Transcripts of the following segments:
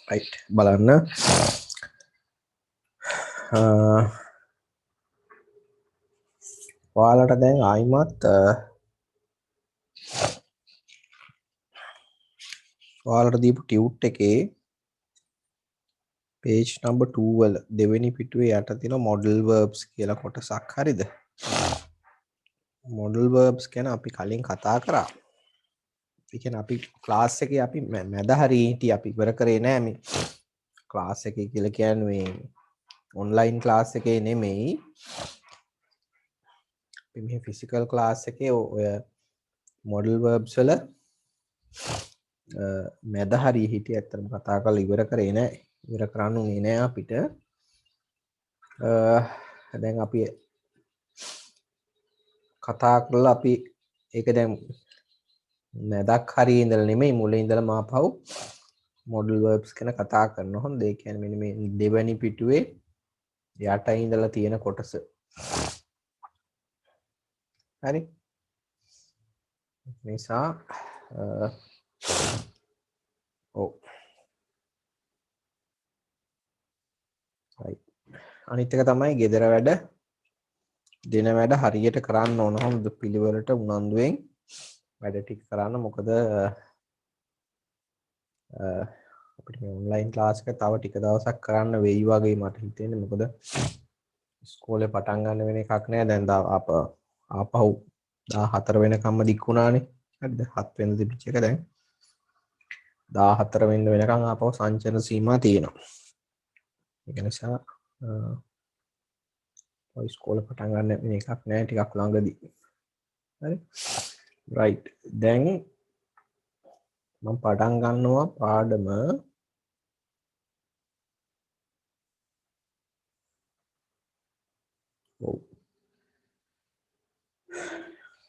right බලන්න ඔයාලට දැන් ආයිමත් ඔයාලට දීපු ටියුට් එකේ page number 2 වල දෙවෙනි පිටුවේ යට තියෙන modal verbs කියලා කොටසක් හරිද modal verbs ගැන අපි කලින් කතා කරා ඒ කියන්නේ අපි ක්ලාස් එකේ අපි මැද හරි හිටියේ අපි ඉවර කරේ නෑ මේ ක්ලාස් එකේ කියලා කියන්නේ මේ ඔන්ලයින් ක්ලාස් එකේ නෙමෙයි අපි මේ ෆිසිකල් ක්ලාස් එකේ ඔය modal verbs වල මැද හරි හිටියේ ඇත්තටම කතා කරලා ඉවර කරේ නෑ ඉවර කරන්න උනේ නෑ අපිට දැන් අපි කතා කරලා අපි ඒක දැන් මැදක් හරිය ඉඳලා නෙමෙයි මුලින් ඉඳලා මාපහු modal verbs ගැන කතා කරනවා හොඳ ඒ කියන්නේ මෙන්න මේ දෙවැනි පිටුවේ යට ඉඳලා තියෙන කොටස හරි නිසා ඔව් right අනිත් එක තමයි ගෙදර වැඩ දින වැඩ හරියට කරන්න ඕන හොඳ පිළිවෙලට උනන්දුවෙන් වැඩ ටික කරන්න මොකද අපිට මේ ඔන්ලයින් ක්ලාස් එක තව ටික දවසක් කරන්න වෙයි වගේ මට හිතෙන්නේ මොකද ඉස්කෝලේ පටන් ගන්න වෙන එකක් නෑ දැන් ආපහු 14 වෙනකම්ම දික් වුණානේ හරිද 7 වෙනිදා තිබිච්ච එක දැන් 14 වෙනිදා වෙනකම් ආපහු සංචරණ සීමා තියෙනවා ඒක නිසා ඉස්කෝලේ පටන් ගන්න වෙන එකක් නෑ ටිකක් ළඟදී හරි right දැන් මම පටන් ගන්නවා පාඩම ඔව්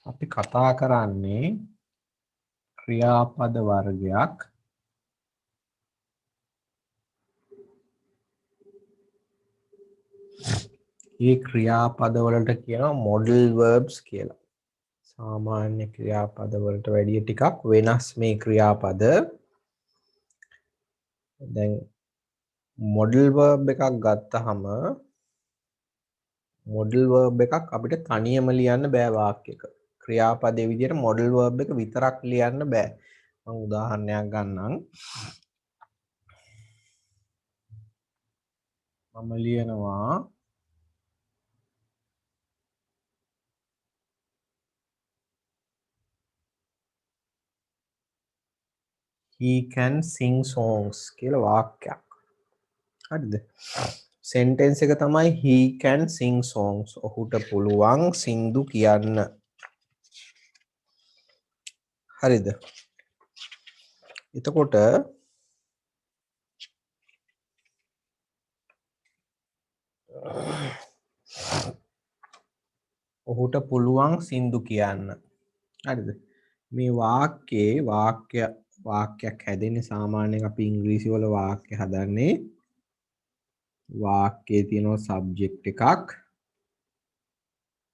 අපි කතා කරන්නේ ක්‍රියාපද වර්ගයක් මේ ක්‍රියාපද වලට කියනවා modal verbs කියලා සාමාන්‍ය ක්‍රියාපද වලට වැඩිය ටිකක් වෙනස් මේ ක්‍රියාපද දැන් modal verb එකක් ගත්තහම modal verb එකක් අපිට තනියම ලියන්න බෑ වාක්‍යයක ක්‍රියාපදයේ විදිහට modal verb එක විතරක් ලියන්න බෑ මම උදාහරණයක් ගන්නම් මම ලියනවා he can sing songs කියලා වාක්‍යයක් හරිද sentence එක තමයි he can sing songs ඔහුට පුළුවන් සින්දු කියන්න හරිද එතකොට ඔහුට පුළුවන් සින්දු කියන්න හරිද මේ වාක්‍යයක් හැදෙන්නේ සාමාන්‍යයෙන් අපි ඉංග්‍රීසි වල වාක්‍ය හදන්නේ වාක්‍යයේ තියෙනවා subject එකක්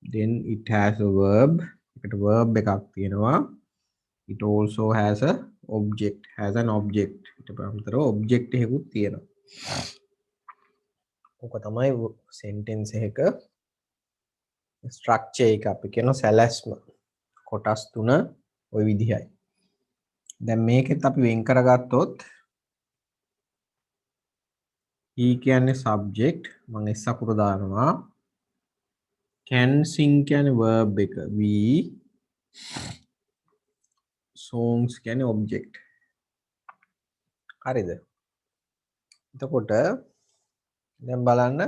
then it has a verb එකට verb එකක් තියෙනවා it also has a object ඊට පස්සේ object එකකුත් තියෙනවා ඔක තමයි sentence එකක structure එක අපි කියන සැලැස්ම කොටස් තුන ওই විදිහයි දැන් මේකෙත් අපි වෙන් කරගත්තොත් he කියන්නේ subject මම s අකුර දානවා can sing කියන්නේ verb එක we songs කියන්නේ object හරිද එතකොට දැන් බලන්න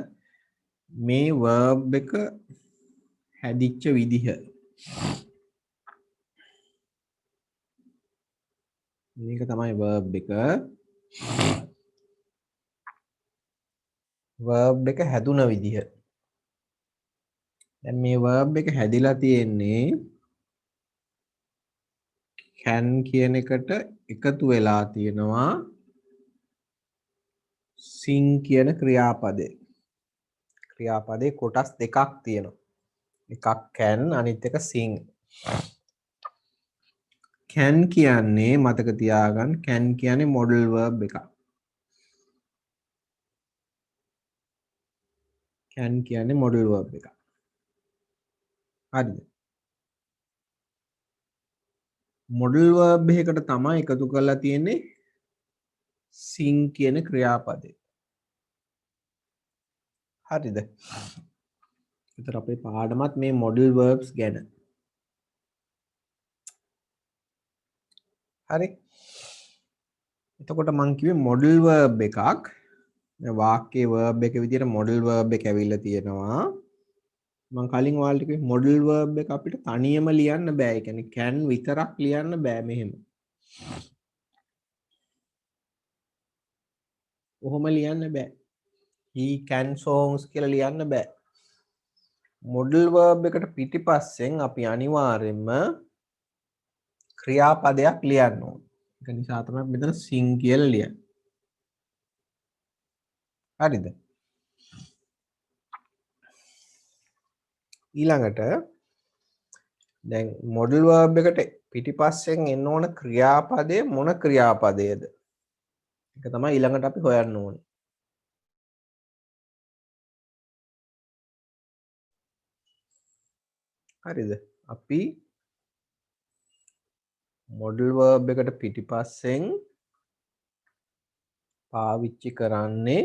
මේ verb එක හැදිච්ච විදිහ මේක තමයි verb එක හැදුන විදිහ දැන් මේ verb එක හැදිලා තියෙන්නේ can කියන එකට එකතු වෙලා තියෙනවා sing කියන ක්‍රියාපදේ කොටස් දෙකක් තියෙනවා එකක් can අනිත් එක sing can කියන්නේ මතක තියාගන්න can කියන්නේ modal verb එකක් can කියන්නේ modal verb එක. හරිද? modal verb එකකට තමයි එකතු කරලා තියෙන්නේ sing කියන ක්‍රියාපදේ. හරිද? ඒතර අපේ පාඩමත් මේ modal verbs ගැන. හරි. එතකොට මං කිව්වේ modal verb එකක් වාක්‍යයේ verb එක විදිහට modal verb එක ඇවිල්ලා තියෙනවා. මං කලින් ඔයාලට කිව්වේ modal verb එක අපිට තනියම ලියන්න බෑ. ඒ කියන්නේ can විතරක් ලියන්න බෑ මෙහෙම. කොහොම ලියන්න බෑ. he can songs කියලා ලියන්න බෑ. modal verb එකට පිටිපස්සෙන් අපි අනිවාර්යයෙන්ම ක්‍රියාපදයක් ලියන්න ඕන. ඒක නිසා තමයි මෙතන sing කියලා ලියන්නේ. හරිද? ඊළඟට දැන් modal verb එකට පිටිපස්සෙන් එන්න ඕන ක්‍රියාපදය මොන ක්‍රියාපදයේද? ඒක තමයි ඊළඟට අපි හොයන්න ඕනේ. හරිද? අපි modal verb එකට පිටිපස්සෙන් පාවිච්චි කරන්නේ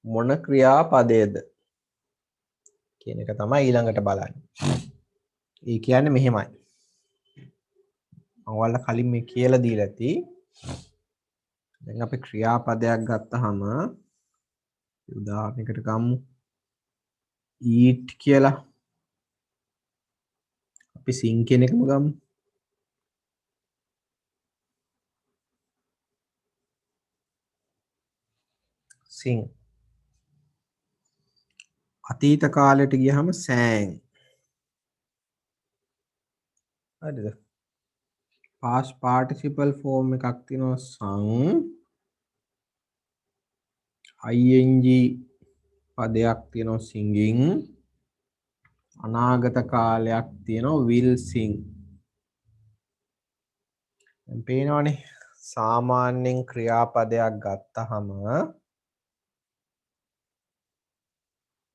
මොන ක්‍රියාපදයේද කියන එක තමයි ඊළඟට බලන්නේ. ඒ කියන්නේ මෙහෙමයි. මම ඔයාලට කලින් මේ කියලා දීලා ඇති. දැන් අපි ක්‍රියාපදයක් ගත්තාම උදාහරණයකට ගමු eat කියලා. අපි sing කියන එකම ගමු. sing. අතීත කාලයට ගියහම sang. හරිද? past participle form එකක් තියෙනවා sung. ing පදයක් තියෙනවා singing. අනාගත කාලයක් තියෙනවා will sing. දැන් පේනවනේ සාමාන්‍යයෙන් ක්‍රියාපදයක් ගත්තහම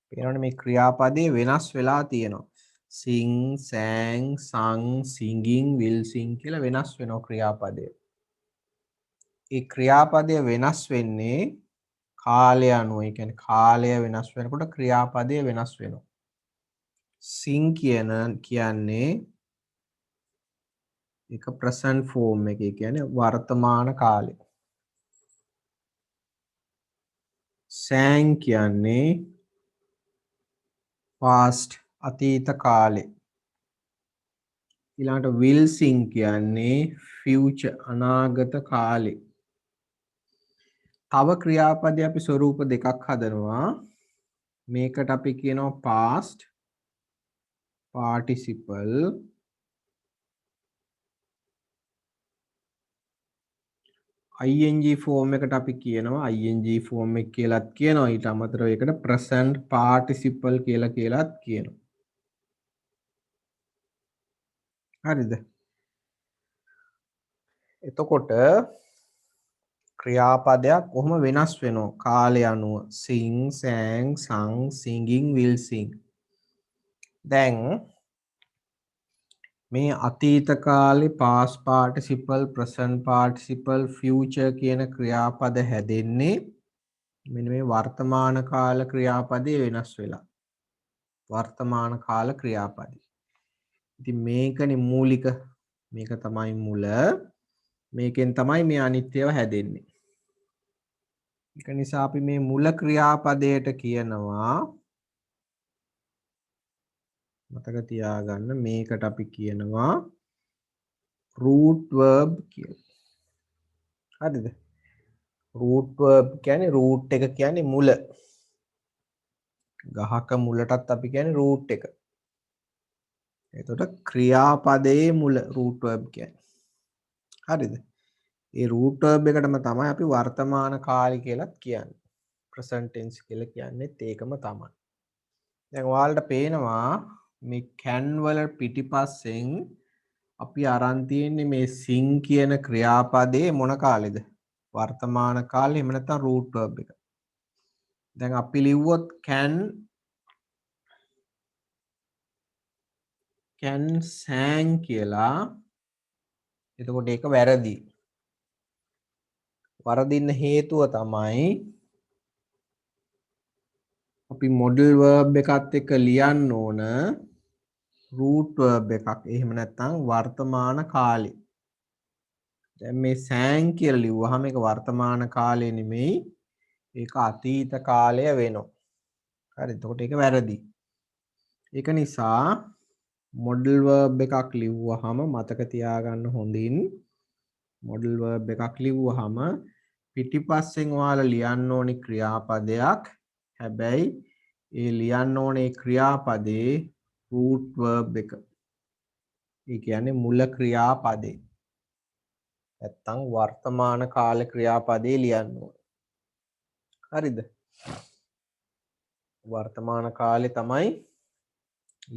පේනවනේ මේ ක්‍රියාපදේ වෙනස් වෙලා තියෙනවා. sing, sang, sung, singing, will sing කියලා වෙනස් වෙනවා ක්‍රියාපදය. ඒ ක්‍රියාපදය වෙනස් වෙන්නේ කාලය අනුව. ඒ කියන්නේ කාලය වෙනස් වෙනකොට ක්‍රියාපදය වෙනස් වෙනවා. sing කියන්නේ ඒක present form එක. ඒ කියන්නේ වර්තමාන කාලය. sang කියන්නේ past අතීත කාලය. ඊළඟට will sing කියන්නේ future අනාගත කාලය. තව ක්‍රියාපද අපි ස්වරූප දෙකක් හදනවා. මේකට අපි කියනවා past participle ing form එකට අපි කියනවා ing form එක කියලාත් කියනවා. ඊට අමතරව ඒකට present participle කියලාත් කියනවා. හරිද? එතකොට ක්‍රියාපදයක් කොහොම වෙනස් වෙනවා කාලය අනුව. sing, sang, sung, singing, will sing. දැන් මේ අතීත කාලේ past participle, present participle, future කියන ක්‍රියාපද හැදෙන්නේ මෙන්න මේ වර්තමාන කාල ක්‍රියාපදේ වෙනස් වෙලා. වර්තමාන කාල ක්‍රියාපදේ. ඉතින් මේකනේ මූලික. මේක තමයි මුල. මේකෙන් තමයි මේ අනිත් ඒවා හැදෙන්නේ. ඒක නිසා අපි මේ මුල ක්‍රියාපදයට කියනවා මතක තියාගන්න මේකට අපි කියනවා root verb කියලා. හරිද? root verb කියන්නේ root එක කියන්නේ මුල. ගහක මුලටත් අපි කියන්නේ root එක. එතකොට ක්‍රියාපදයේ මුල root verb කියන්නේ. හරිද? ඒ root verb එකටම තමයි අපි වර්තමාන කාලය කියලාත් කියන්නේ. present tense කියලා කියන්නේත් ඒකම තමයි. දැන් ඔයාලට පේනවා මේ can වල පිටිපස්සෙන් අපි අරන් තියෙන්නේ මේ sing කියන ක්‍රියාපදයේ මොන කාලෙද? වර්තමාන කාලේ එහෙම නැත්නම් root verb එක. දැන් අපි ලිව්වොත් can can sang කියලා. එතකොට ඒක වැරදි. වරදින්න හේතුව තමයි අපි modal verb එකත් එක්ක ලියන්න ඕන root verb එකක්. එහෙම නැත්නම් වර්තමාන කාලේ. දැන් මේ sang කියලා ලිව්වහම ඒක වර්තමාන කාලේ නෙමෙයි. ඒක අතීත කාලය වෙනවා. හරි. එතකොට ඒක වැරදි. ඒක නිසා modal verb එකක් ලිව්වහම මතක තියාගන්න හොඳින් modal verb එකක් ලිව්වහම පිටිපස්සෙන් ඔයාලා ලියන්න ඕනි ක්‍රියාපදයක්. හැබැයි ඒ ලියන්න ඕනේ ක්‍රියාපදේ root verb එක. ඒ කියන්නේ මුල ක්‍රියාපදේ. නැත්තම් වර්තමාන කාල ක්‍රියාපදේ ලියන්න ඕනේ. හරිද? වර්තමාන කාලේ තමයි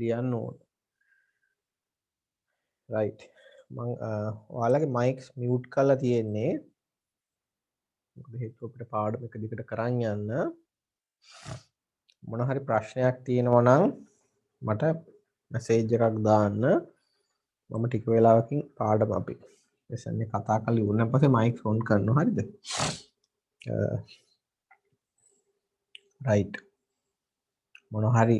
ලියන්න ඕනේ. right. මම ඔයාලගේ mics mute කරලා තියෙන්නේ. මොකද හේතුව අපිට පාඩම එක දිගට කරන් යන්න. මොන හරි ප්‍රශ්නයක් තියෙනවා නම් මට මැසේජ් එකක් දාන්න. මම ටික වෙලාවකින් පාඩම අපි ලෙසන් එක කතා කරලා ඉවරනන් පස්සේ mics on කරනවා. හරිද? right. මොන හරි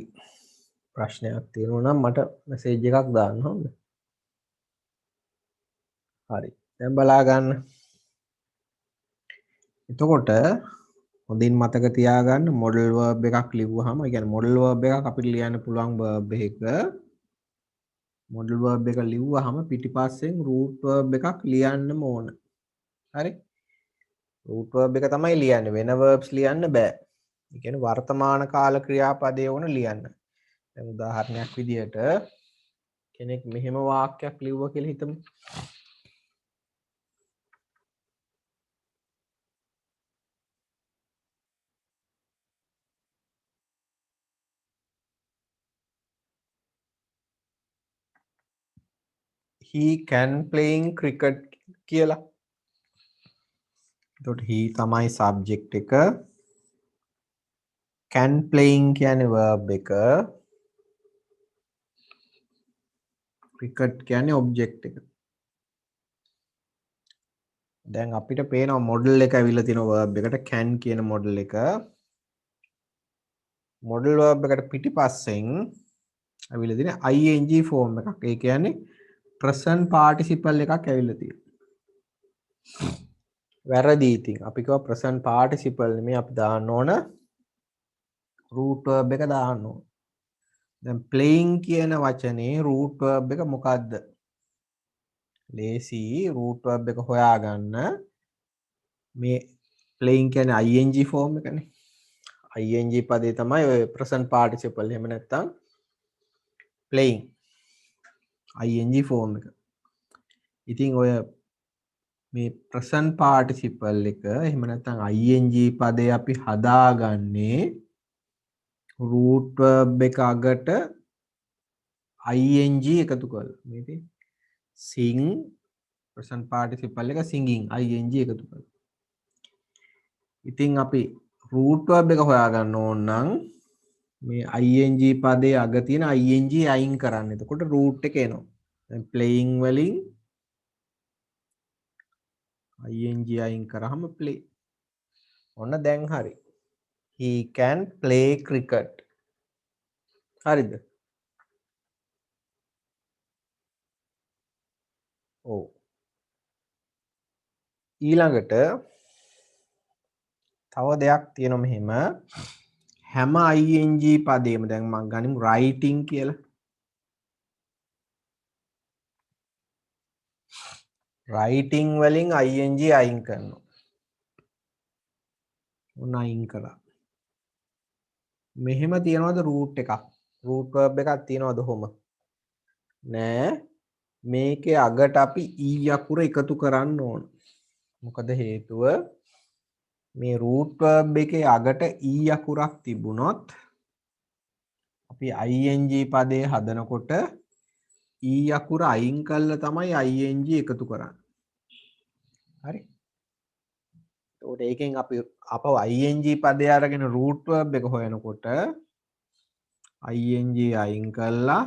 ප්‍රශ්නයක් තියෙනවා නම් මට මැසේජ් එකක් දාන්න. හොඳද? හරි. දැන් බලා ගන්න. එතකොට හොඳින් මතක තියාගන්න modal verb එකක් ලිව්වහම, ඒ කියන්නේ modal verb එකක් අපිට ලියන්න පුළුවන් verb එක. modal verb එක ලිව්වහම පිටිපස්සෙන් root verb එකක් ලියන්නම ඕන. හරි? root verb එක තමයි ලියන්නේ. වෙන verbs ලියන්න බෑ. ඒ කියන්නේ වර්තමාන කාල ක්‍රියාපදයේ ඕන ලියන්න. දැන් උදාහරණයක් විදියට කෙනෙක් මෙහෙම වාක්‍යයක් ලිව්වා කියලා හිතමු. he can playing cricket කියලා. එතකොට he තමයි subject එක. can playing කියන්නේ verb එක. cricket කියන්නේ object එක. දැන් අපිට පේනවා model එක ඇවිල්ලා තියෙනවා verb එකට can කියන model එක. model verb එකට පිටිපස්සෙන් ඇවිල්ලා තියෙන ing form එකක්. ඒ කියන්නේ present participle එකක් ඇවිල්ලා තියෙනවා. වැරදි ඉතින්. අපි කියව present participle නෙමෙයි අපි දාන්න ඕන root verb එක දාන්න ඕන. දැන් playing කියන වචනේ root verb එක මොකද්ද? ලේසි root verb එක හොයාගන්න. මේ playing කියන්නේ ing form එකනේ. ing පදේ තමයි ඔය present participle. එහෙම නැත්නම් playing ing form එක. ඉතින් ඔය මේ present participle එක එහෙම නැත්නම් ing පදේ අපි හදාගන්නේ root verb එක අගට ing එකතු කරලා. මේ ඉතින් sing present participle එක singing ing එකතු කරලා. ඉතින් අපි root verb එක හොයාගන්න ඕන නම් මේ ing පදේ අග තියෙන ing අයින් කරන්න. එතකොට root එක එනවා. දැන් playing වලින් ing අයින් කරාම play. ඔන්න දැන් හරි. he can play cricket. හරිද? ඔව්. ඊළඟට තව දෙයක් තියෙනවා මෙහෙම. හැම ing පදේම දැන් මම ගනිමු writing කියලා. writing වලින් ing අයින් කරනවා. ඔන්න අයින් කළා. මෙහෙම තියනවද root එකක්? root verb එකක් තියනවද කොහොම? නෑ. මේකේ අගට අපි e අකුර එකතු කරන්න ඕන. මොකද හේතුව මේ root verb එකේ අගට e අකුරක් තිබුණොත් අපි ing පදේ හදනකොට e අකුර අයින් කළා තමයි ing එකතු කරන්නේ. හරි? ඒකට ඒකෙන් අපි අපව ing පදේ අරගෙන root verb එක හොයනකොට ing අයින් කළා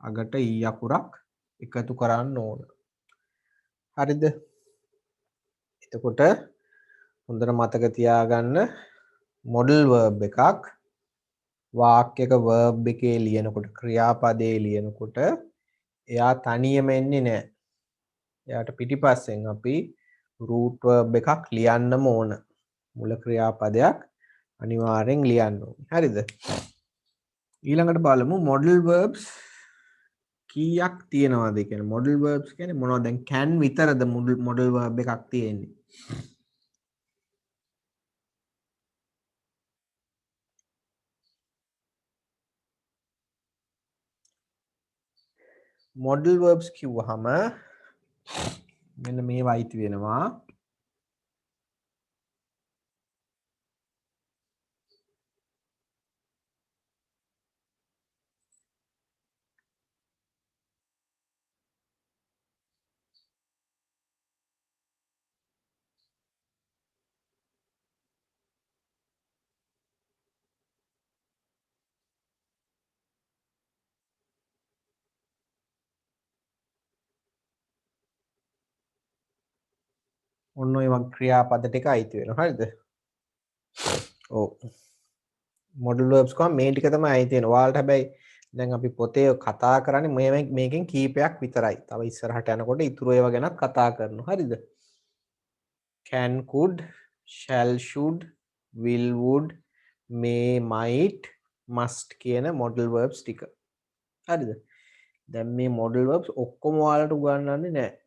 අගට ඊ අකුරක් එකතු කරන්න ඕන. හරිද? එතකොට හොඳට මතක තියාගන්න මොඩල් verb එකක් වාක්‍යයක verb එකේ ලියනකොට ක්‍රියාපදයේ ලියනකොට එයා තනියම එන්නේ නැහැ. එයාට පිටිපස්සෙන් අපි root verb එකක් ලියන්නම ඕන. මුල ක්‍රියාපදයක් අනිවාර්යෙන් ලියන්න ඕනේ. හරිද? ඊළඟට බලමු modal verbs කීයක් තියෙනවද කියන්නේ. modal verbs කියන්නේ මොනවද? දැන් can විතරද modal verb එකක් තියෙන්නේ. modal verbs කිව්වහම මෙන්න මේවා අයිති වෙනවා. ඔන්න ඔය වගේ ක්‍රියාපද ටික අයිති වෙනවා. හරිද? ඔව්. modal verbs කොහොම මේ ටික තමයි අයිති වෙන්නේ. ඔයාලට හැබැයි දැන් අපි පොතේ කතා කරන්නේ මේකෙන් කීපයක් විතරයි. තව ඉස්සරහට යනකොට ඉතුරු ඒවා ගැනත් කතා කරනවා. හරිද? can, could, shall, should, will, would, may, might, must කියන modal verbs ටික. හරිද? දැන් මේ modal verbs ඔක්කොම ඔයාලට උගන්වන්නේ නැහැ.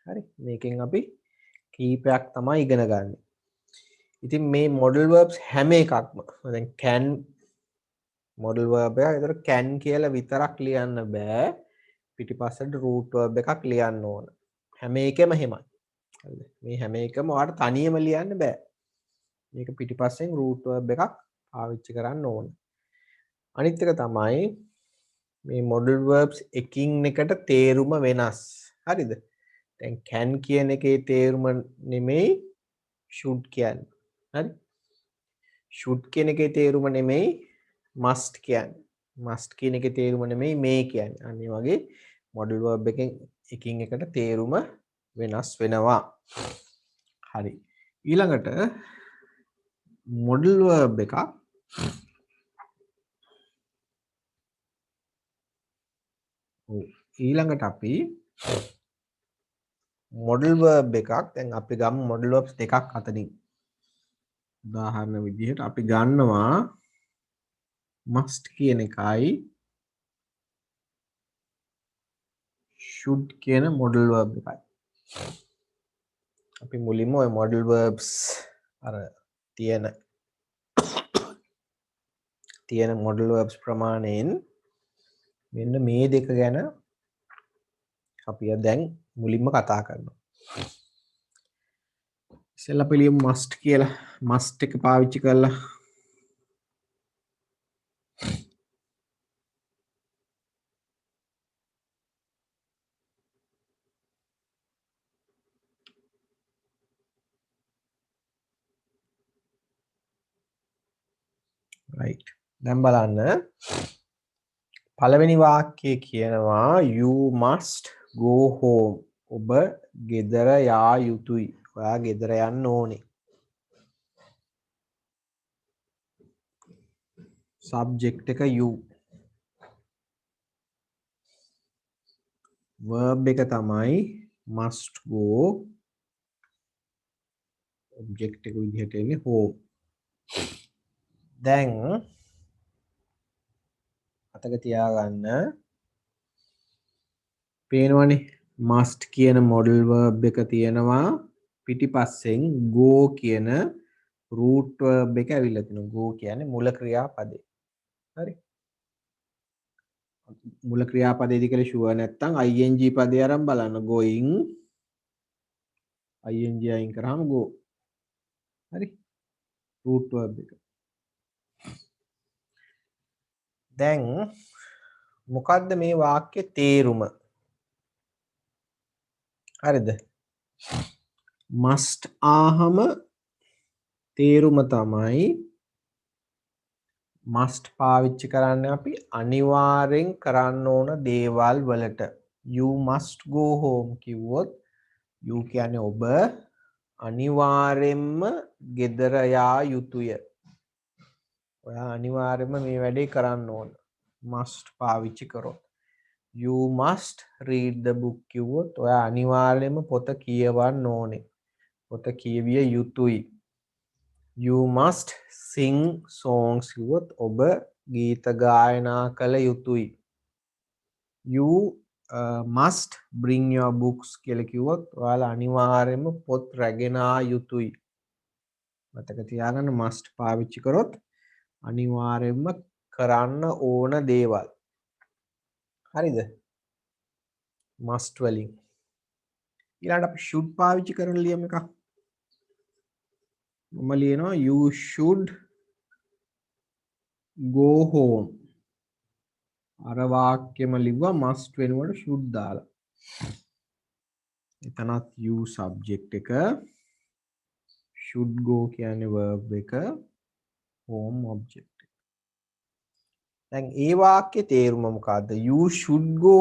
හරි? මේකෙන් අපි කීපයක් තමයි ඉගෙන ගන්න. ඉතින් මේ modal verbs හැම එකක්ම දැන් can modal verb එක. ඒතර can කියලා විතරක් ලියන්න බෑ. පිටිපස්සට root verb එකක් ලියන්න ඕන. හැම එකෙම එහෙමයි. හරිද? මේ හැම එකම ඔයාලට තනියම ලියන්න බෑ. මේක පිටිපස්සෙන් root verb එකක් පාවිච්චි කරන්න ඕන. අනිත් එක තමයි මේ modal verbs එකින් එකට තේරුම වෙනස්. හරිද? දැන් can කියන එකේ තේරුම නෙමෙයි should කියන්නේ. හරි? should කියන එකේ තේරුම නෙමෙයි must කියන්නේ. must කියන එකේ තේරුම නෙමෙයි may කියන්නේ. අන්න ඒ වගේ modal verb එකෙන් එකින් එකට තේරුම වෙනස් වෙනවා. හරි. ඊළඟට modal verb එකක් ඊළඟට අපි modal verb එකක් දැන් අපි ගමු modal verbs දෙකක් අතරින්. උදාහරණ විදිහට අපි ගන්නවා must කියන එකයි should කියන modal verb එකයි. අපි මුලින්ම ඔය modal verbs අර තියෙන modal verbs ප්‍රමාණයෙන් මෙන්න මේ දෙක ගැන අපි දැන් මුලින්ම කතා කරනවා. ඉතින් අපි ලියමු must කියලා. must එක පාවිච්චි කරලා right. දැන් බලන්න පළවෙනි වාක්‍යයේ කියනවා you must go home. ඔබ ගෙදර යා යුතුයි. ඔයා ගෙදර යන්න ඕනේ. subject එක you. verb එක තමයි must go. object එක විදිහට එන්නේ home. දැන් අතක තියාගන්න පේනවනේ must කියන modal verb එක තියෙනවා පිටිපස්සෙන් go කියන root verb එක ඇවිල්ලා තිනවා. go කියන්නේ මුල ක්‍රියාපදේ. හරි? මුල ක්‍රියාපදේදී කියලා ෂුවර් නැත්තම් ing පදේ අරන් බලන්න going ing අයින් කරාම go. හරි? root verb එක. දැන් මොකද්ද මේ වාක්‍යයේ තේරුම? හරිද? must ආහම තේරුම තමයි must පාවිච්චි කරන්නේ අපි අනිවාර්යෙන් කරන්න ඕන දේවල් වලට. You must go home කිව්වොත් you කියන්නේ ඔබ අනිවාර්යෙන්ම ගෙදර යා යුතුය. ඔයා අනිවාර්යෙන්ම මේ වැඩේ කරන්න ඕන. must පාවිච්චි කරොත්. You must read the book කිව්වොත් ඔයා අනිවාර්යෙන්ම පොත කියවන්න ඕනේ. පොත කියවිය යුතුයි. You must sing songs කිව්වොත් ඔබ ගීත ගායනා කළ යුතුයි. You must bring your books කියලා කිව්වොත් ඔයාලා අනිවාර්යෙන්ම පොත් රැගෙන ආ යුතුයි. මතක තියාගන්න must පාවිච්චි කරොත් අනිවාර්යෙන්ම කරන්න ඕන දේවල්. හරිද? must වලින්. ඊළඟට අපි should පාවිච්චි කරන ලියමු එකක්. මම ලියනවා you should go home. අර වාක්‍යෙම ලිව්වා must වෙනුවට should දාලා. එතනත් you subject එක, should go කියන්නේ verb එක, home object එක. දැන් ඒ වාක්‍යයේ තේරුම මොකද්ද? you should go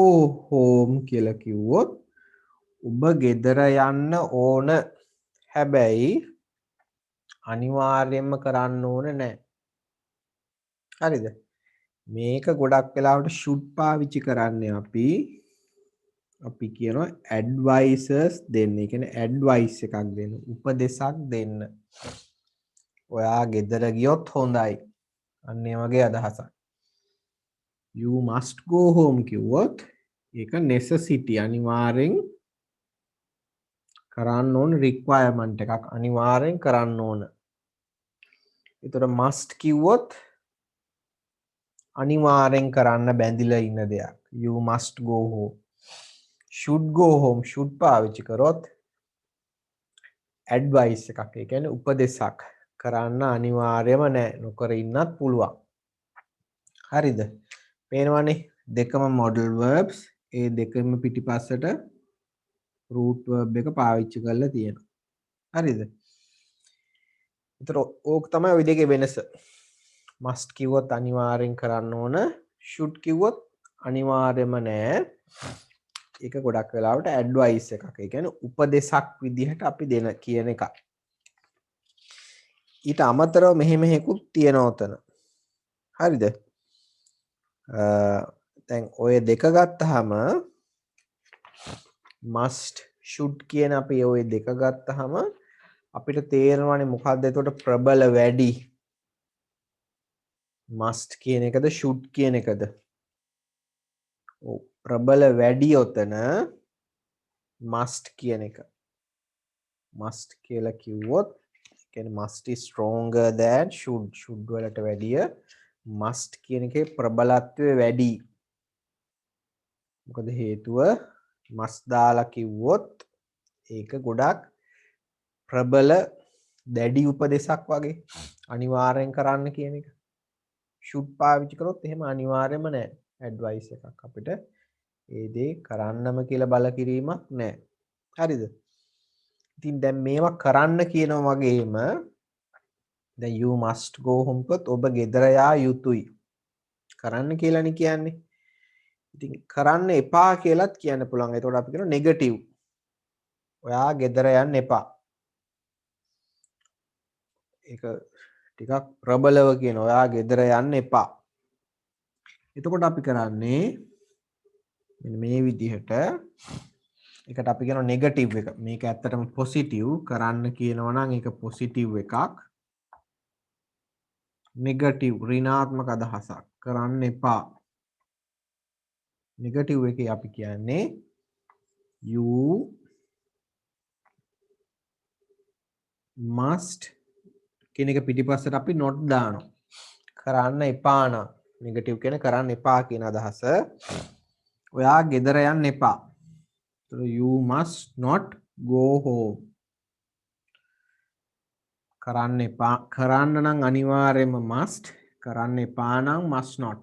home කියලා කිව්වොත් ඔබ ගෙදර යන්න ඕන. හැබැයි අනිවාර්යයෙන්ම කරන්න ඕන නැහැ. හරිද? මේක ගොඩක් වෙලාවට should පාවිච්චි කරන්නේ අපි කියනවා advices දෙන්න. ඒ කියන්නේ advice එකක් දෙන්න. උපදෙසක් දෙන්න. ඔයා ගෙදර ගියොත් හොඳයි. අන්න ඒ වගේ අදහසක්. You must go home කිව්වොත් ඒක necessity අනිවාර්යෙන් කරන්න ඕන requirement එකක්. අනිවාර්යෙන් කරන්න ඕන. ඒතර must කිව්වොත් අනිවාර්යෙන් කරන්න බැඳිලා ඉන්න දෙයක්. You must go home. should go home should පාවිච්චි කරොත් advice එකක්. ඒ කියන්නේ උපදෙසක්. කරන්න අනිවාර්යම නැහැ. නොකර ඉන්නත් පුළුවන්. හරිද? පේනවනේ දෙකම modal verbs. ඒ දෙකම පිටිපස්සට root verb එක පාවිච්චි කරලා තියෙනවා. හරිද? ඒතර ඕක තමයි ওই දෙකේ වෙනස. must කිව්වොත් අනිවාර්යෙන් කරන්න ඕන. should කිව්වොත් අනිවාර්යම නෑ. ඒක ගොඩක් වෙලාවට advice එකක්. ඒ කියන්නේ උපදේශක් විදිහට අපි දෙන කියන එක. ඊට අමතරව මෙහෙකුත් තියෙනවා උතන. හරිද? දැන් ඔය දෙක ගත්තාම must should කියන අපි ඔය දෙක ගත්තාම අපිට තේරෙනවානේ මොකක්ද එතකොට ප්‍රබල වැඩි must කියන එකද should කියන එකද? ඔව් ප්‍රබල වැඩි ඔතන must කියන එක. must කියලා කිව්වොත් කියන්නේ must is stronger than should වලට වැඩිය must කියන එකේ ප්‍රබලත්වය වැඩි. මොකද හේතුව must දාලා කිව්වොත් ඒක ගොඩක් ප්‍රබල දැඩි උපදේශක් වගේ අනිවාර්යෙන් කරන්න කියන එක. should පාවිච්චි කරොත් එහෙම අනිවාර්යම නෑ. advice එකක් අපිට ඒ දේ කරන්නම කියලා බල කිරීමක් නෑ. හරිද? ඉතින් දැන් මේවා කරන්න කියනවා වගේම දැන් you must go home කොට ඔබ ගෙදර යා යුතුයි. කරන්න කියලානේ කියන්නේ. ඉතින් කරන්න එපා කියලාත් කියන්න පුළුවන්. ඒතකොට අපි කියනවා negative. ඔයා ගෙදර යන්න එපා. ඒක ටිකක් ප්‍රබලව කියන ඔයා ගෙදර යන්න එපා. එතකොට අපි කරන්නේ මෙන්න මේ විදිහට එකට අපි කියනවා නෙගටිව් එක. මේක ඇත්තටම පොසිටිව් කරන්න කියනවා නම් ඒක පොසිටිව් එකක්. නෙගටිව් ඍණාත්මක අදහසක් කරන්න එපා. නෙගටිව් එකේ අපි කියන්නේ you must කියන එක පිටිපස්සට අපි not දානවා. කරන්න එපා නම් නෙගටිව් කියන කරන්න එපා කියන අදහස. ඔයා ගෙදර යන්න එපා. You must not go home. කරන්න එපා. කරන්න නම් අනිවාර්යයෙන්ම must. කරන්න එපා නම් must not.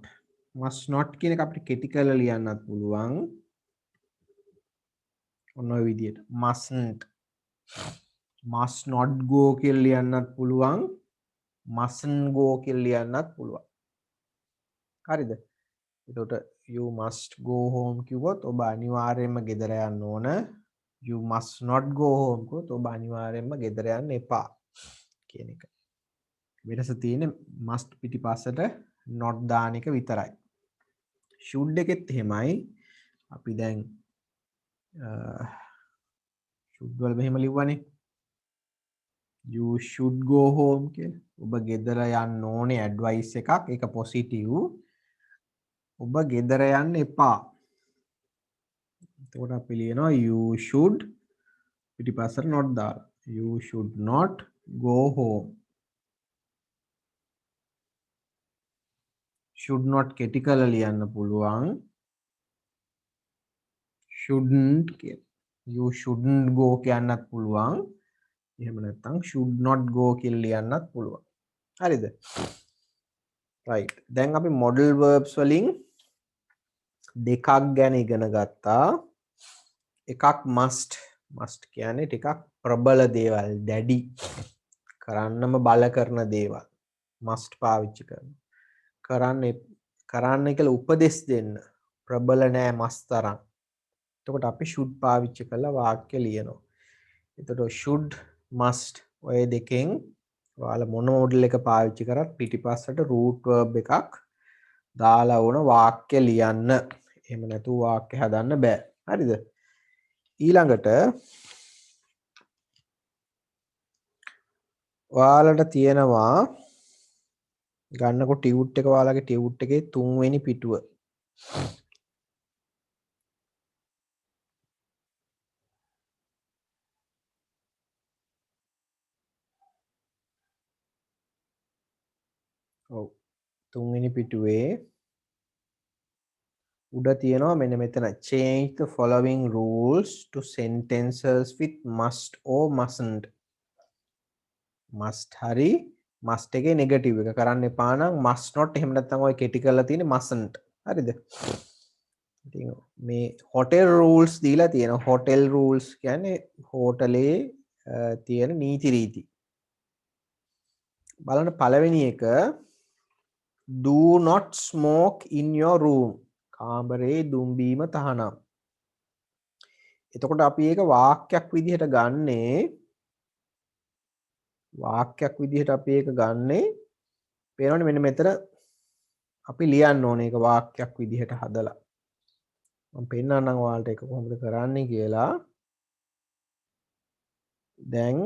must not කියන එක අපිට කෙටි කරලා ලියන්නත් පුළුවන්. ඔන්න ඔය විදිහට. mustn't. must not go කියලා ලියන්නත් පුළුවන්. mustn't go කියලා ලියන්නත් පුළුවන්. හරිද? එතකොට you must go home කිව්වොත් ඔබ අනිවාර්යයෙන්ම ගෙදර යන්න ඕන. you must not go home කිව්වොත් ඔබ අනිවාර්යයෙන්ම ගෙදර යන්න එපා කියන එක. වෙනස තියෙන්නේ must පිටිපස්සට not දාන එක විතරයි. should එකෙත් එහෙමයි. අපි දැන් should වල මෙහෙම ලිව්වනේ. you should go home කියලා. ඔබ ගෙදර යන්න ඕනේ ඇඩ්වයිස් එකක්. ඒක පොසිටිව්. ඔබ ගෙදර යන්න එපා. එතකොට අපි ලියනවා you should පිටිපස්සට not දාලා. you should not go home. should not කෙටි කරලා ලියන්න පුළුවන්. shouldn't කියලා. you shouldn't go කියන්නත් පුළුවන්. එහෙම නැත්නම් should not go කියලා ලියන්නත් පුළුවන්. හරිද? right. දැන් අපි modal verbs වලින් දෙකක් ගැන ඉගෙන ගත්තා. එකක් must. must කියන්නේ ටිකක් ප්‍රබල දේවල්, දැඩි කරන්නම බල කරන දේවල්. must පාවිච්චි කරනවා. කරන්න කියලා උපදෙස් දෙන්න. ප්‍රබල නෑ must තරම්. එතකොට අපි should පාවිච්චි කරලා වාක්‍ය ලියනවා. එතකොට should must ඔය දෙකෙන් ඔයාලා මොන මොඩල් එක පාවිච්චි කරත් පිටිපස්සට root verb එකක් දාලා වුණ වාක්‍ය ලියන්න. එහෙම නැතුව වාක්‍ය හදන්න බෑ. හරිද? ඊළඟට ඔයාලට තියෙනවා ගන්නකො ටියුට් එක ඔයාලගේ ටියුට් එකේ 3 වෙනි පිටුව. ඔව් 3 වෙනි පිටුවේ උඩ තියෙනවා මෙන්න මෙතන change the following rules to sentences with must or mustn't. must හරි must එකේ නෙගටිව් එක කරන්න එපා නම් must not එහෙම නැත්නම් ඔය කෙටි කරලා තියෙන්නේ mustn't. හරිද? ඉතින් මේ hotel rules දීලා තියෙනවා. hotel rules කියන්නේ හෝටලේ තියෙන නීති රීති. බලන්න පළවෙනි එක do not smoke in your room. කාමරේ දුම් බීම තහනම්. එතකොට අපි ඒක වාක්‍යයක් විදිහට ගන්නේ පේනවනේ මෙන්න මෙතන අපි ලියන්න ඕනේ ඒක වාක්‍යයක් විදිහට හදලා. මම පෙන්නන්නම් ඔයාලට ඒක කොහොමද කරන්නේ කියලා. දැන්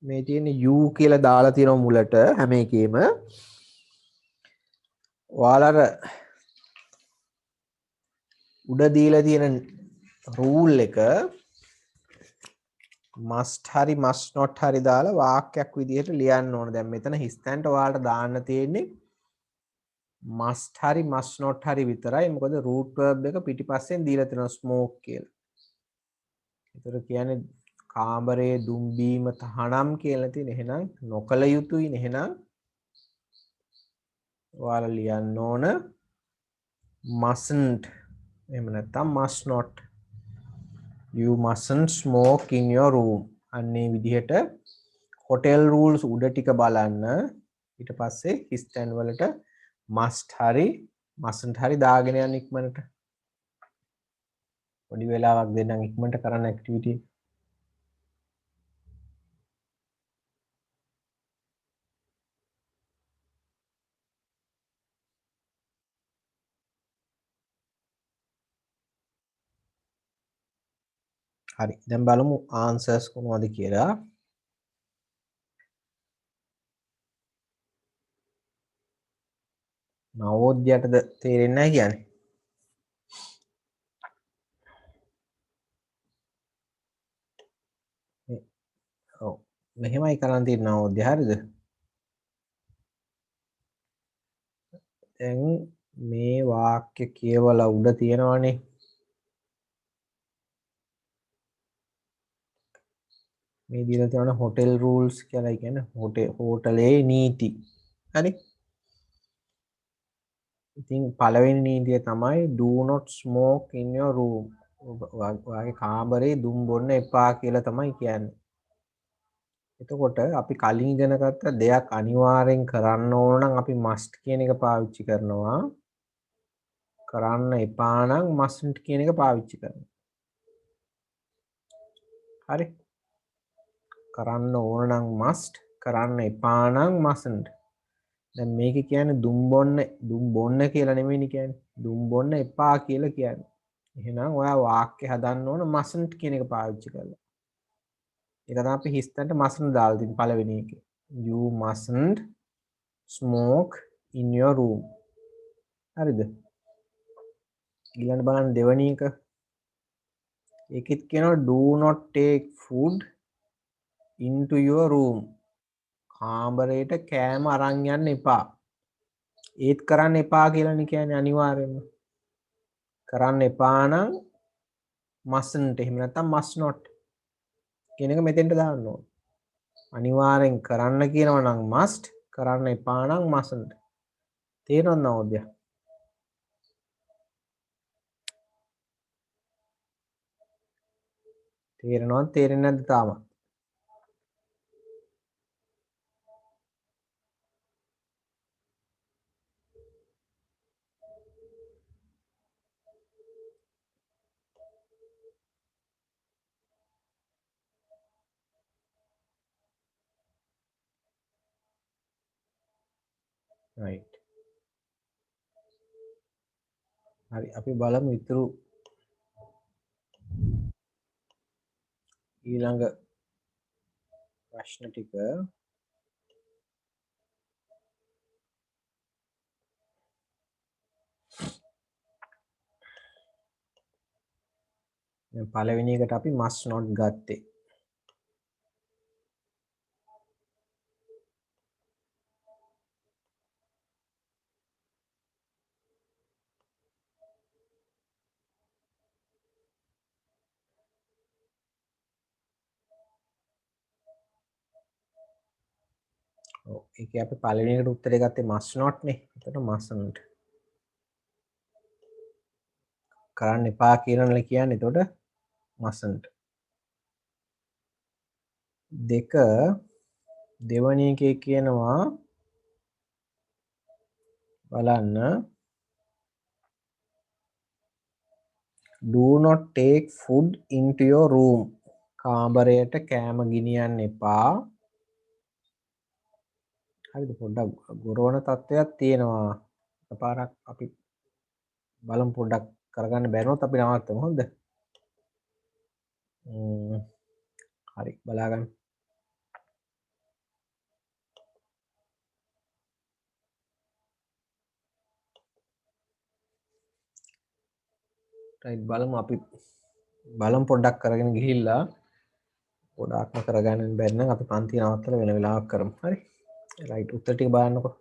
මේ තියෙන you කියලා දාලා තියෙනවා මුලට හැම එකෙම. ඔයාලා උඩ දීලා තියෙන රූල් එක must හරි must not හරි දාලා වාක්‍යයක් විදිහට ලියන්න ඕන. දැන් මෙතන හිස්තැන්ට ඔයාලට දාන්න තියෙන්නේ must හරි must not හරි විතරයි. මොකද root verb එක පිටිපස්සෙන් දීලා තියෙනවා smoke කියලා. ඒතර කියන්නේ කාමරයේ දුම් බීම තහනම් කියලා තියෙන. එහෙනම් නොකල යුතුයි. එහෙනම් ඔයාලා ලියන්න ඕන mustn't එහෙම නැත්නම් must not. You mustn't smoke in your room. අන්නේ විදිහට hotel rules උඩ ටික බලන්න. ඊට පස්සේ හිස්තැන් වලට must හරි mustn't හරි දාගෙන යන්න ඉක්මනට. පොඩි වෙලාවක් දෙන්නම් ඉක්මනට කරන්න activity. හරි. දැන් බලමු answers කොහොමද කියලා. නවෝදයටද තේරෙන්නේ නැහැ කියන්නේ. ඔව්. මෙහෙමයි කරන් තියෙන්නේ නවෝදය. හරිද? දැන් මේ වාක්‍ය කියවලා උඩ තියෙනවනේ. මේ දීලා තියෙන hotel rules කියලා කියන්නේ හෝටලේ නීති. හරි? ඉතින් පළවෙනි නීතිය තමයි do not smoke in your room. ඔයාගේ කාමරේ දුම් බොන්න එපා කියලා තමයි කියන්නේ. එතකොට අපි කලින් ඉගෙන ගත්ත දෙයක් අනිවාර්යෙන් කරන්න ඕන නම් අපි must කියන එක පාවිච්චි කරනවා. කරන්න එපා නම් mustn't කියන එක පාවිච්චි කරනවා. හරි. කරන්න ඕන නම් must, කරන්න එපා නම් mustn't. දැන් මේක කියන්නේ දුම් බොන්න කියලා නෙමෙයිනේ කියන්නේ. දුම් බොන්න එපා කියලා කියන්නේ. එහෙනම් ඔයා වාක්‍ය හදන්න ඕන mustn't කියන එක පාවිච්චි කරලා. ඒක තමයි අපි හිස්තන්ට mustn't දාලා තියෙන පළවෙනි එකේ. You mustn't smoke in your room. හරිද? ඊළඟ බලන්න දෙවෙනි එක. ඒකෙත් කියනවා do not take food into your room. කාමරයට කෑම අරන් යන්න එපා. ඒත් කරන්න එපා කියලානේ කියන්නේ අනිවාර්යයෙන්ම. කරන්න එපා නම් mustn't එහෙම නැත්නම් must not කියන එක මෙතෙන්ට දාන්න ඕන. අනිවාර්යෙන් කරන්න කියනවා නම් must, කරන්න එපා නම් mustn't. තේරෙනවද නවෝදය? තේරෙනවද තේරෙන්නේ නැද්ද තාම? right. හරි අපි බලමු ඉතුරු ඊළඟ ප්‍රශ්න ටික. දැන් පළවෙනි එකට අපි must not ගත්තේ. ඔව් ඒකේ අපි පළවෙනි එකට උත්තරේ ගත්තේ must not නේ. එතකොට mustn't. කරන්න එපා කියලානේ කියන්නේ. එතකොට mustn't. දෙක දෙවෙනි එකේ කියනවා බලන්න do not take food into your room. කාමරයට කෑම ගෙනියන්න එපා. හරිද? පොඩ්ඩක් ගොරවන තත්ත්වයක් තියෙනවා. එකපාරක් අපි බලමු පොඩ්ඩක් කරගන්න බැරිනොත් අපි නවත්තමු. හොඳද? හරි බලාගන්න. right බලමු අපි බලමු පොඩ්ඩක් කරගෙන ගිහිල්ලා ගොඩාක්ම කරගන්න බැරි නම් අපි පන්ති නවත්තලා වෙන වෙලාවක කරමු. හරි. right උත්තර ටික බලන්නකෝ.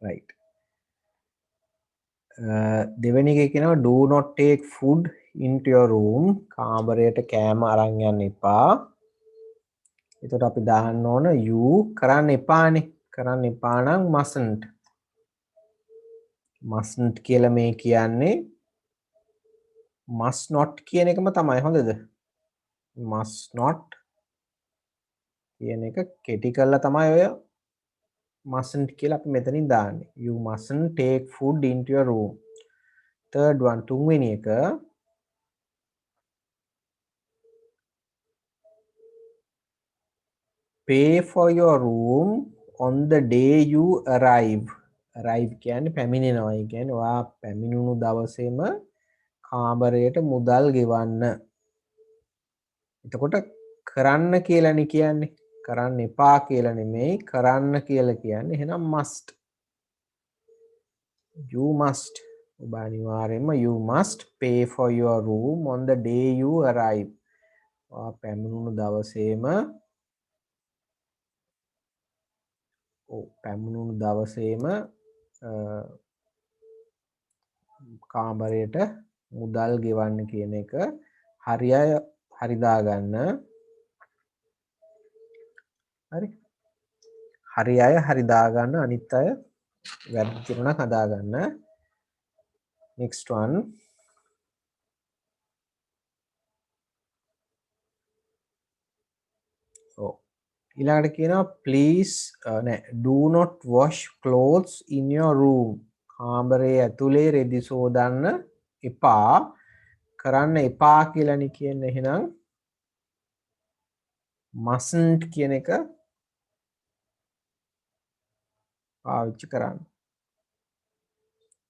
right. දෙවෙනි එකේ කියනවා do not take food into your room. කාමරයට කෑම අරන් යන්න එපා. එතකොට අපි දාන්න ඕන you කරන්න එපානේ. කරන්න එපා නම් mustn't. mustn't කියලා මේ කියන්නේ must not කියන එකම තමයි. හොඳද? must not කියන එක කෙටි කරලා තමයි ඔය mustn't කියලා අපි මෙතනින් දාන්නේ. You mustn't take food into your room. third one තුන්වෙනි එක pay for your room on the day you arrive. arrive කියන්නේ පැමිණෙනවා. ඒ කියන්නේ ඔයා පැමිණුණු දවසේම කාමරයට මුදල් ගෙවන්න. එතකොට කරන්න කියලානේ කියන්නේ. කරන්න එපා කියලා නෙමෙයි කරන්න කියලා කියන්නේ. එහෙනම් must. You must. ඔබ අනිවාර්යයෙන්ම you must pay for your room on the day you arrive. ඔයා පැමිණුණු දවසේම පැමිණුණු දවසේම කාමරයට මුදල් ගෙවන්න කියන එක හරි අය හරි දාගන්න. හරි. හරි අය හරි දාගන්න, අනිත් අය වැරදි තිරුණා හදාගන්න. next one ඔව් ඊළඟට කියනවා please නෑ do not wash clothes in your room කාමරයේ ඇතුලේ රෙදි සෝදන්න එපා කරන්න එපා කියලානේ කියන්නේ එහෙනම් mustn't කියන එක පාවිච්චි කරන්න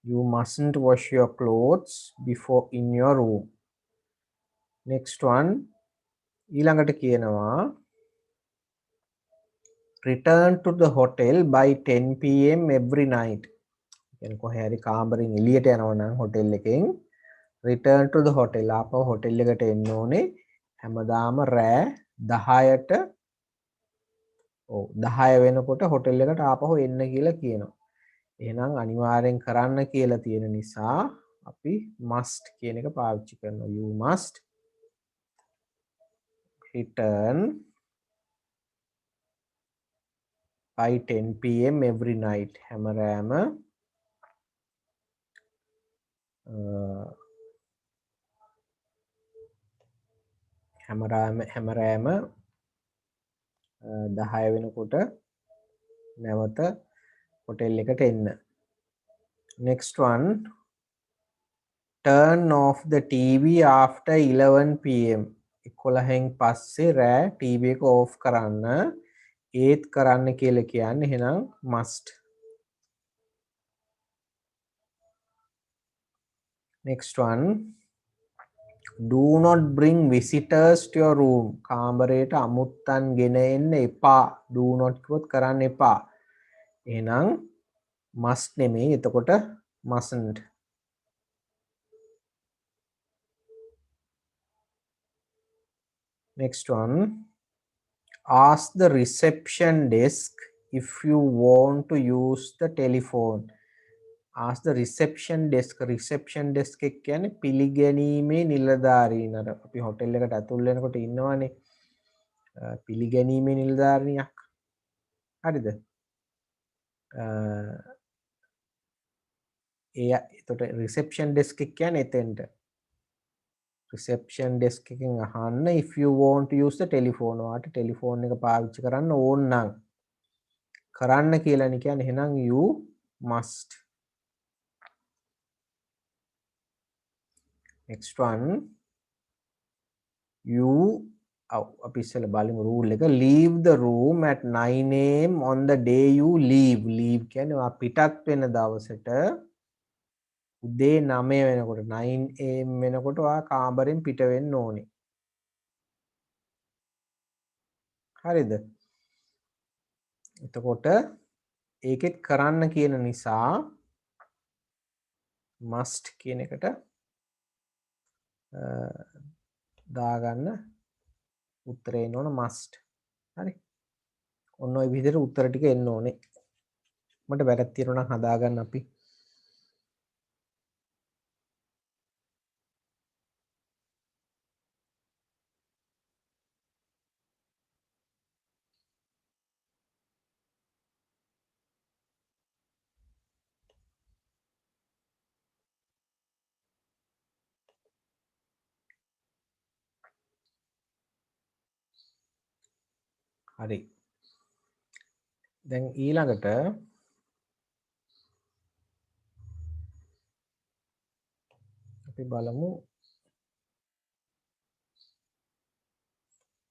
you mustn't wash your clothes before in your room next one ඊළඟට කියනවා return to the hotel by 10 pm every night කියන්නේ කොහේ හරි කාමරෙන් එළියට යනවා නම් හොටෙල් එකෙන් return to the hotel ආපහු හොටෙල් එකට එන්න ඕනේ හැමදාම රෑ 10ට ඔව් 10 වෙනකොට හොටෙල් එකට ආපහු එන්න කියලා කියනවා එහෙනම් අනිවාර්යෙන් කරන්න කියලා තියෙන නිසා අපි must කියන එක පාවිච්චි කරනවා you must return by 10 pm every night හැම රෑම හැම රෑම 10 වෙනකොට නැවත හොටෙල් එකට එන්න next one turn off the TV after 11 pm 11න් පස්සේ රෑ TV එක off කරන්න ඒත් කරන්න කියලා කියන්නේ එහෙනම් must next one do not bring visitors to your room කාමරයට අමුත්තන් ගෙන එන්න එපා do not කිව්වොත් කරන්න එපා එහෙනම් must නෙමෙයි එතකොට mustn't next one ask the reception desk if you want to use the telephone ask the reception desk එක කියන්නේ පිළිගැනීමේ නිලධාරීන් අර අපි හොටෙල් එකට ඇතුල් වෙනකොට ඉන්නවනේ පිළිගැනීමේ නිලධාරිනියක් හරිද ඒ එතකොට reception desk එක කියන්නේ එතෙන්ට reception desk එකෙන් අහන්න if you want to use the telephone ඔයාට ටෙලිෆෝන් එක පාවිච්චි කරන්න ඕන නම් කරන්න කියලානේ කියන්නේ එහෙනම් you must next one you අපි ඉස්සෙල්ලා බලමු rule එක leave the room at 9 am on the day you leave කියන්නේ ඔයා පිටත් වෙන දවසට උදේ 9 වෙනකොට 9 am වෙනකොට ඔයා කාමරෙන් පිට වෙන්න ඕනේ හරිද එතකොට ඒකෙත් කරන්න කියන නිසා must කියන එකට දාගන්න උත්තරේ එන්න ඕන must හරි ඔන්න ඔය විදිහට උත්තර ටික එන්න ඕනේ මට වැරද්ද තියෙනවා නම් හදාගන්න අපි හරි දැන් ඊළඟට අපි බලමු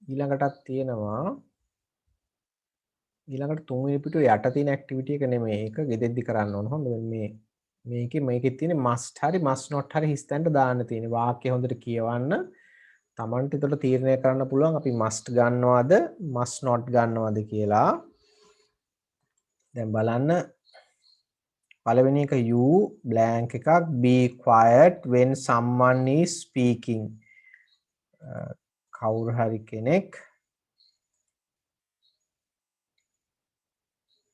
ඊළඟටත් තියෙනවා ඊළඟට තුන්වෙනි පිටුවේ යට තියෙන ඇක්ටිවිටි එක නෙමෙයි ඒක ගෙදෙද්දි කරන්න ඕන හොඳ මේකේ තියෙන must හරි must not හරි හිස්තැනට දාන්න තියෙන වාක්‍ය හොඳට කියවන්න තමන්ට එතකොට තීරණය කරන්න පුළුවන් අපි must ගන්නවද must not ගන්නවද කියලා දැන් බලන්න පළවෙනි එක you blank එකක් be quiet when someone is speaking කවුරු හරි කෙනෙක්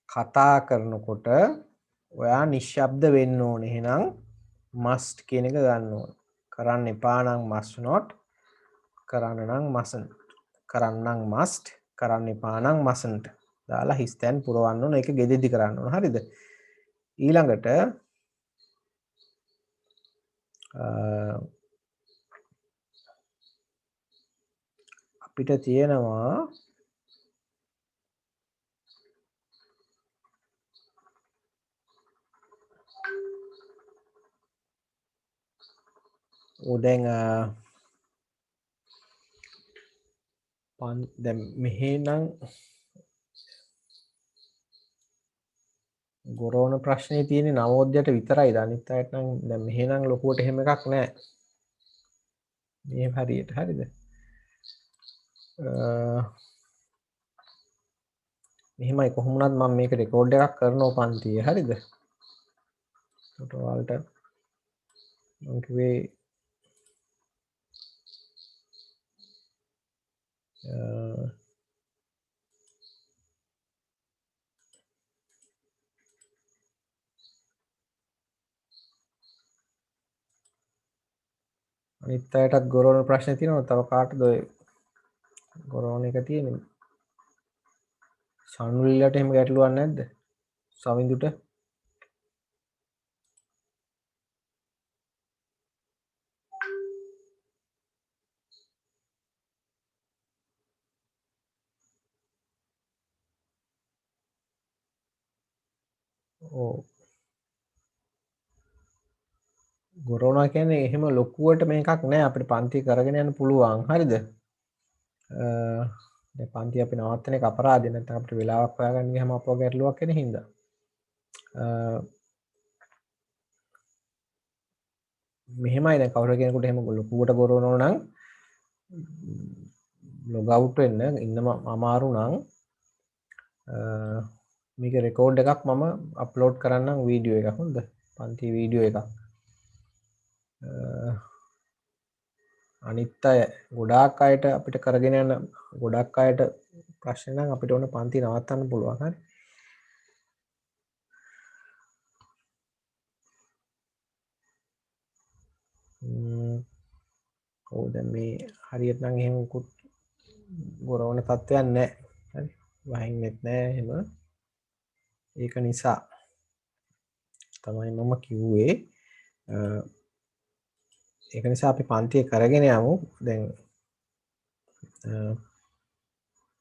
කතා කරනකොට ඔයා නිශ්ශබ්ද වෙන්න ඕනේ එහෙනම් must කියන එක ගන්න ඕනේ කරන්න එපා නම් must not කරන්න නම් mustn't කරන්න නම් must කරන්න එපා නම් mustn't දාලා හිස්තැන් පුරවන්න ඕන ඒක ගෙදෙද්දි කරන්න ඕන හරිද ඊළඟට අපිට තියෙනවා දැන් දැන් මෙහෙනම් ගොරෝන ප්‍රශ්නේ තියෙන්නේ නවෝදයට විතරයි. අනිත් අයට නම් දැන් මෙහෙනම් ලොකුවට එහෙම එකක් නැහැ. මේ හරියට හරිද? මෙහෙමයි කොහොම වුණත් මම මේක රෙකෝඩ් එකක් කරනවා පන්තියේ. හරිද? ඒකට ඔයාලට මම කිව්වේ අනිත් අයටත් ගොරෝන ප්‍රශ්න තියෙනවා. තව කාටද ඔය ගොරෝන එක තියෙන්නේ? සනුලිලට එහෙම ගැටලුවක් නැද්ද? සවින්දුට ඕ ගොරෝනා කියන්නේ එහෙම ලොකුවට මේකක් නෑ. අපිට පන්ති කරගෙන යන්න පුළුවන්. හරිද? දැන් පන්ති අපි නවත්තන එක අපරාධේ. නැත්නම් අපිට වෙලාවක් හොයාගන්න ගියාම අපව ගැටලුවක් එන හින්දා. මෙහෙමයි දැන් කවුරු කෙනෙකුට එහෙම ලොකුවට ගොරවනවා නම් ලොග් අවුට් වෙන්න ඉන්නම අමාරු නම් මේක රෙකෝඩ් එකක් මම අප්ලෝඩ් කරන්නම් වීඩියෝ එකක්. හොඳද? පන්ති වීඩියෝ එකක්. අනිත් අය ගොඩාක් අයට අපිට කරගෙන යන ගොඩක් අයට ප්‍රශ්න නම් අපිට ඕන පන්ති නවත්තන්න පුළුවන්. හරි. ඔව් දැන් මේ හරියට නම් එහෙම උකුත් ගොරවන තත්ත්වයක් නැහැ. හරි. වහින්නෙත් නැහැ එහෙම. ඒක නිසා තමයි මම කිව්වේ ඒක නිසා අපි පන්තිය කරගෙන යමු. දැන්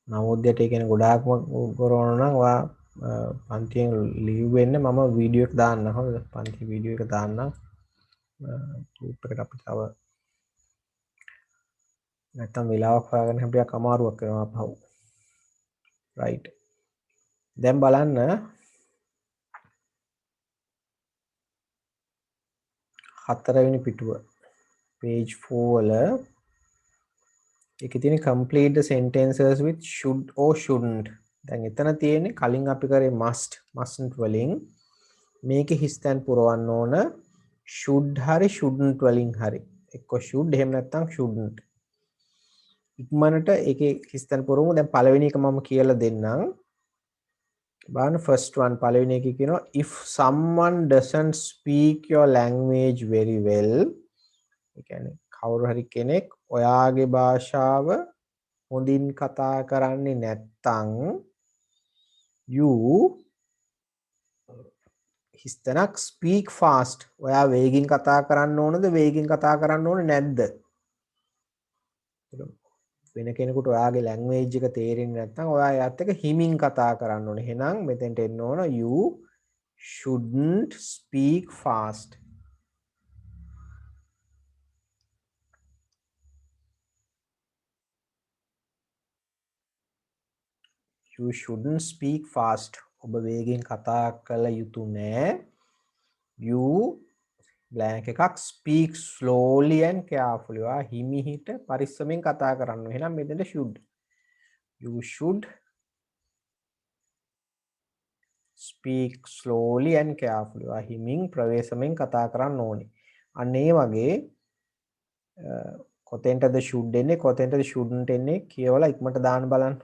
නවෝදයට ඒ කියන්නේ ගොඩාක්ම ගොරවනවා නම් ඔයා පන්තියෙන් ලීව් වෙන්න මම වීඩියෝ එක දාන්න. හොඳද? පන්ති වීඩියෝ එක දාන්න. ගෲප් එකට අපි තව නැත්තම් වෙලාවක් හොයාගන්න හැබැයි අමාරුවක් වෙනවා අපහු. රයිට්. දැන් බලන්න හතරවෙනි පිටුව page 4 වල එකේ තියෙන complete the sentences with should or shouldn't. දැන් එතන තියෙන්නේ කලින් අපි කරේ mustn't වලින් මේකේ හිස් තැන් පුරවන්න ඕන should හරි shouldn't වලින් හරි. එක්ක should එහෙම නැත්නම් shouldn't. ඉක්මනට ඒකේ හිස් තැන් පුරවමු. දැන් පළවෙනි එක මම කියලා දෙන්නම්. බලන්න first one පළවෙනි එකේ කියනවා if someone doesn't speak your language very well. ඒ කියන්නේ කවුරු හරි කෙනෙක් ඔයාගේ භාෂාව හොඳින් කතා කරන්නේ නැත්තම් you හිස්තැනක් speak fast. ඔයා වේගින් කතා කරන්න ඕනද වේගින් කතා කරන්න ඕනේ නැද්ද? වෙන කෙනෙකුට ඔයාගේ ලැන්ග්වේජ් එක තේරෙන්නේ නැත්නම් ඔයා එයාත් එක්ක හිමින් කතා කරන්න ඕනේ. එහෙනම් මෙතෙන්ට එන්න ඕන you shouldn't speak fast. You shouldn't speak fast. ඔබ වේගෙන් කතා කළ යුතු නෑ. You blank එකක් speak slowly and carefully. ඔයා හිමිහිට පරිස්සමෙන් කතා කරන්න. එහෙනම් මෙතෙන්ට should. You should speak slowly and carefully. ඔයා හිමින් ප්‍රවේශමෙන් කතා කරන්න ඕනේ. අන්න ඒ වගේ කොතෙන්ටද should එන්නේ කොතෙන්ටද shouldn't එන්නේ කියවලා ඉක්මනට දාන්න බලන්න.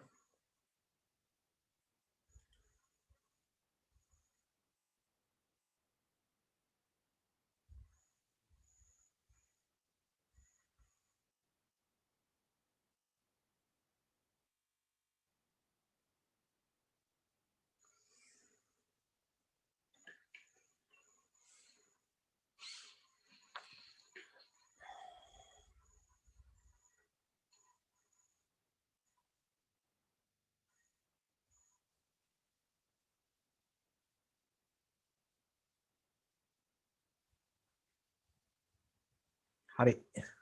හරි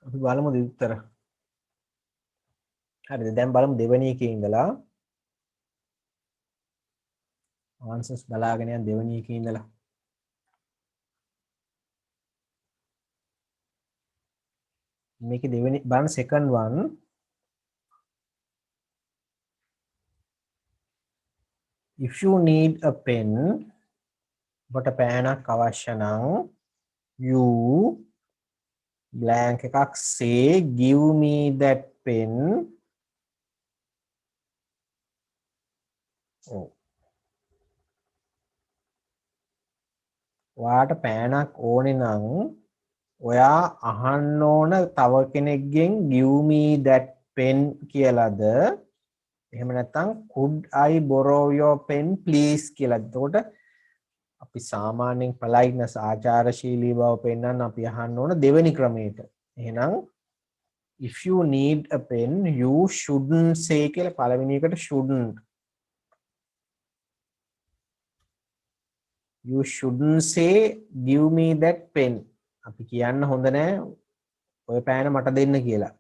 අපි බලමු උත්තර. හරිද? දැන් බලමු දෙවෙනි එකේ ඉඳලා ආන්සර්ස් බලාගෙන යන දෙවෙනි එකේ ඉඳලා. මේකේ දෙවෙනි බලන්න second one. If you need a pen, but a පෑනක් අවශ්‍ය නම් you blank එකක් say give me that pen. ඔව්. ඔයාට පෑනක් ඕනේ නම් ඔයා අහන්න ඕන තව කෙනෙක්ගෙන් give me that pen කියලාද එහෙම නැත්නම් could I borrow your pen please කියලා. එතකොට අපි සාමාන්‍යයෙන් politeness ආචාරශීලී බව පෙන්වන්න අපි අහන්න ඕන දෙවෙනි ක්‍රමයට. එහෙනම් if you need a pen you shouldn't say කියලා පළවෙනි එකට shouldn't. You shouldn't say give me that pen. අපි කියන්න හොඳ නෑ ඔය පෑන මට දෙන්න කියලා.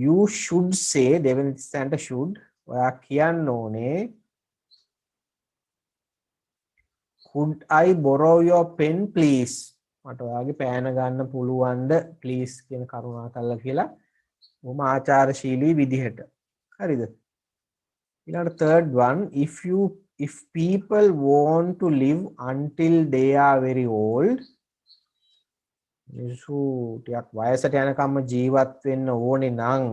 You should say දෙවෙනි ස්ථානට should. ඔයා කියන්න ඕනේ could I borrow your pen please? මට ඔයාගේ පෑන ගන්න පුළුවන්ද please කියන කරුණාකරලා කියලා. මොම ආචාරශීලී විදිහට. හරිද? ඊළඟට third one if people want to live until they are very old මිනිස්සු ටිකක් වයසට යනකම්ම ජීවත් වෙන්න ඕනේ නම්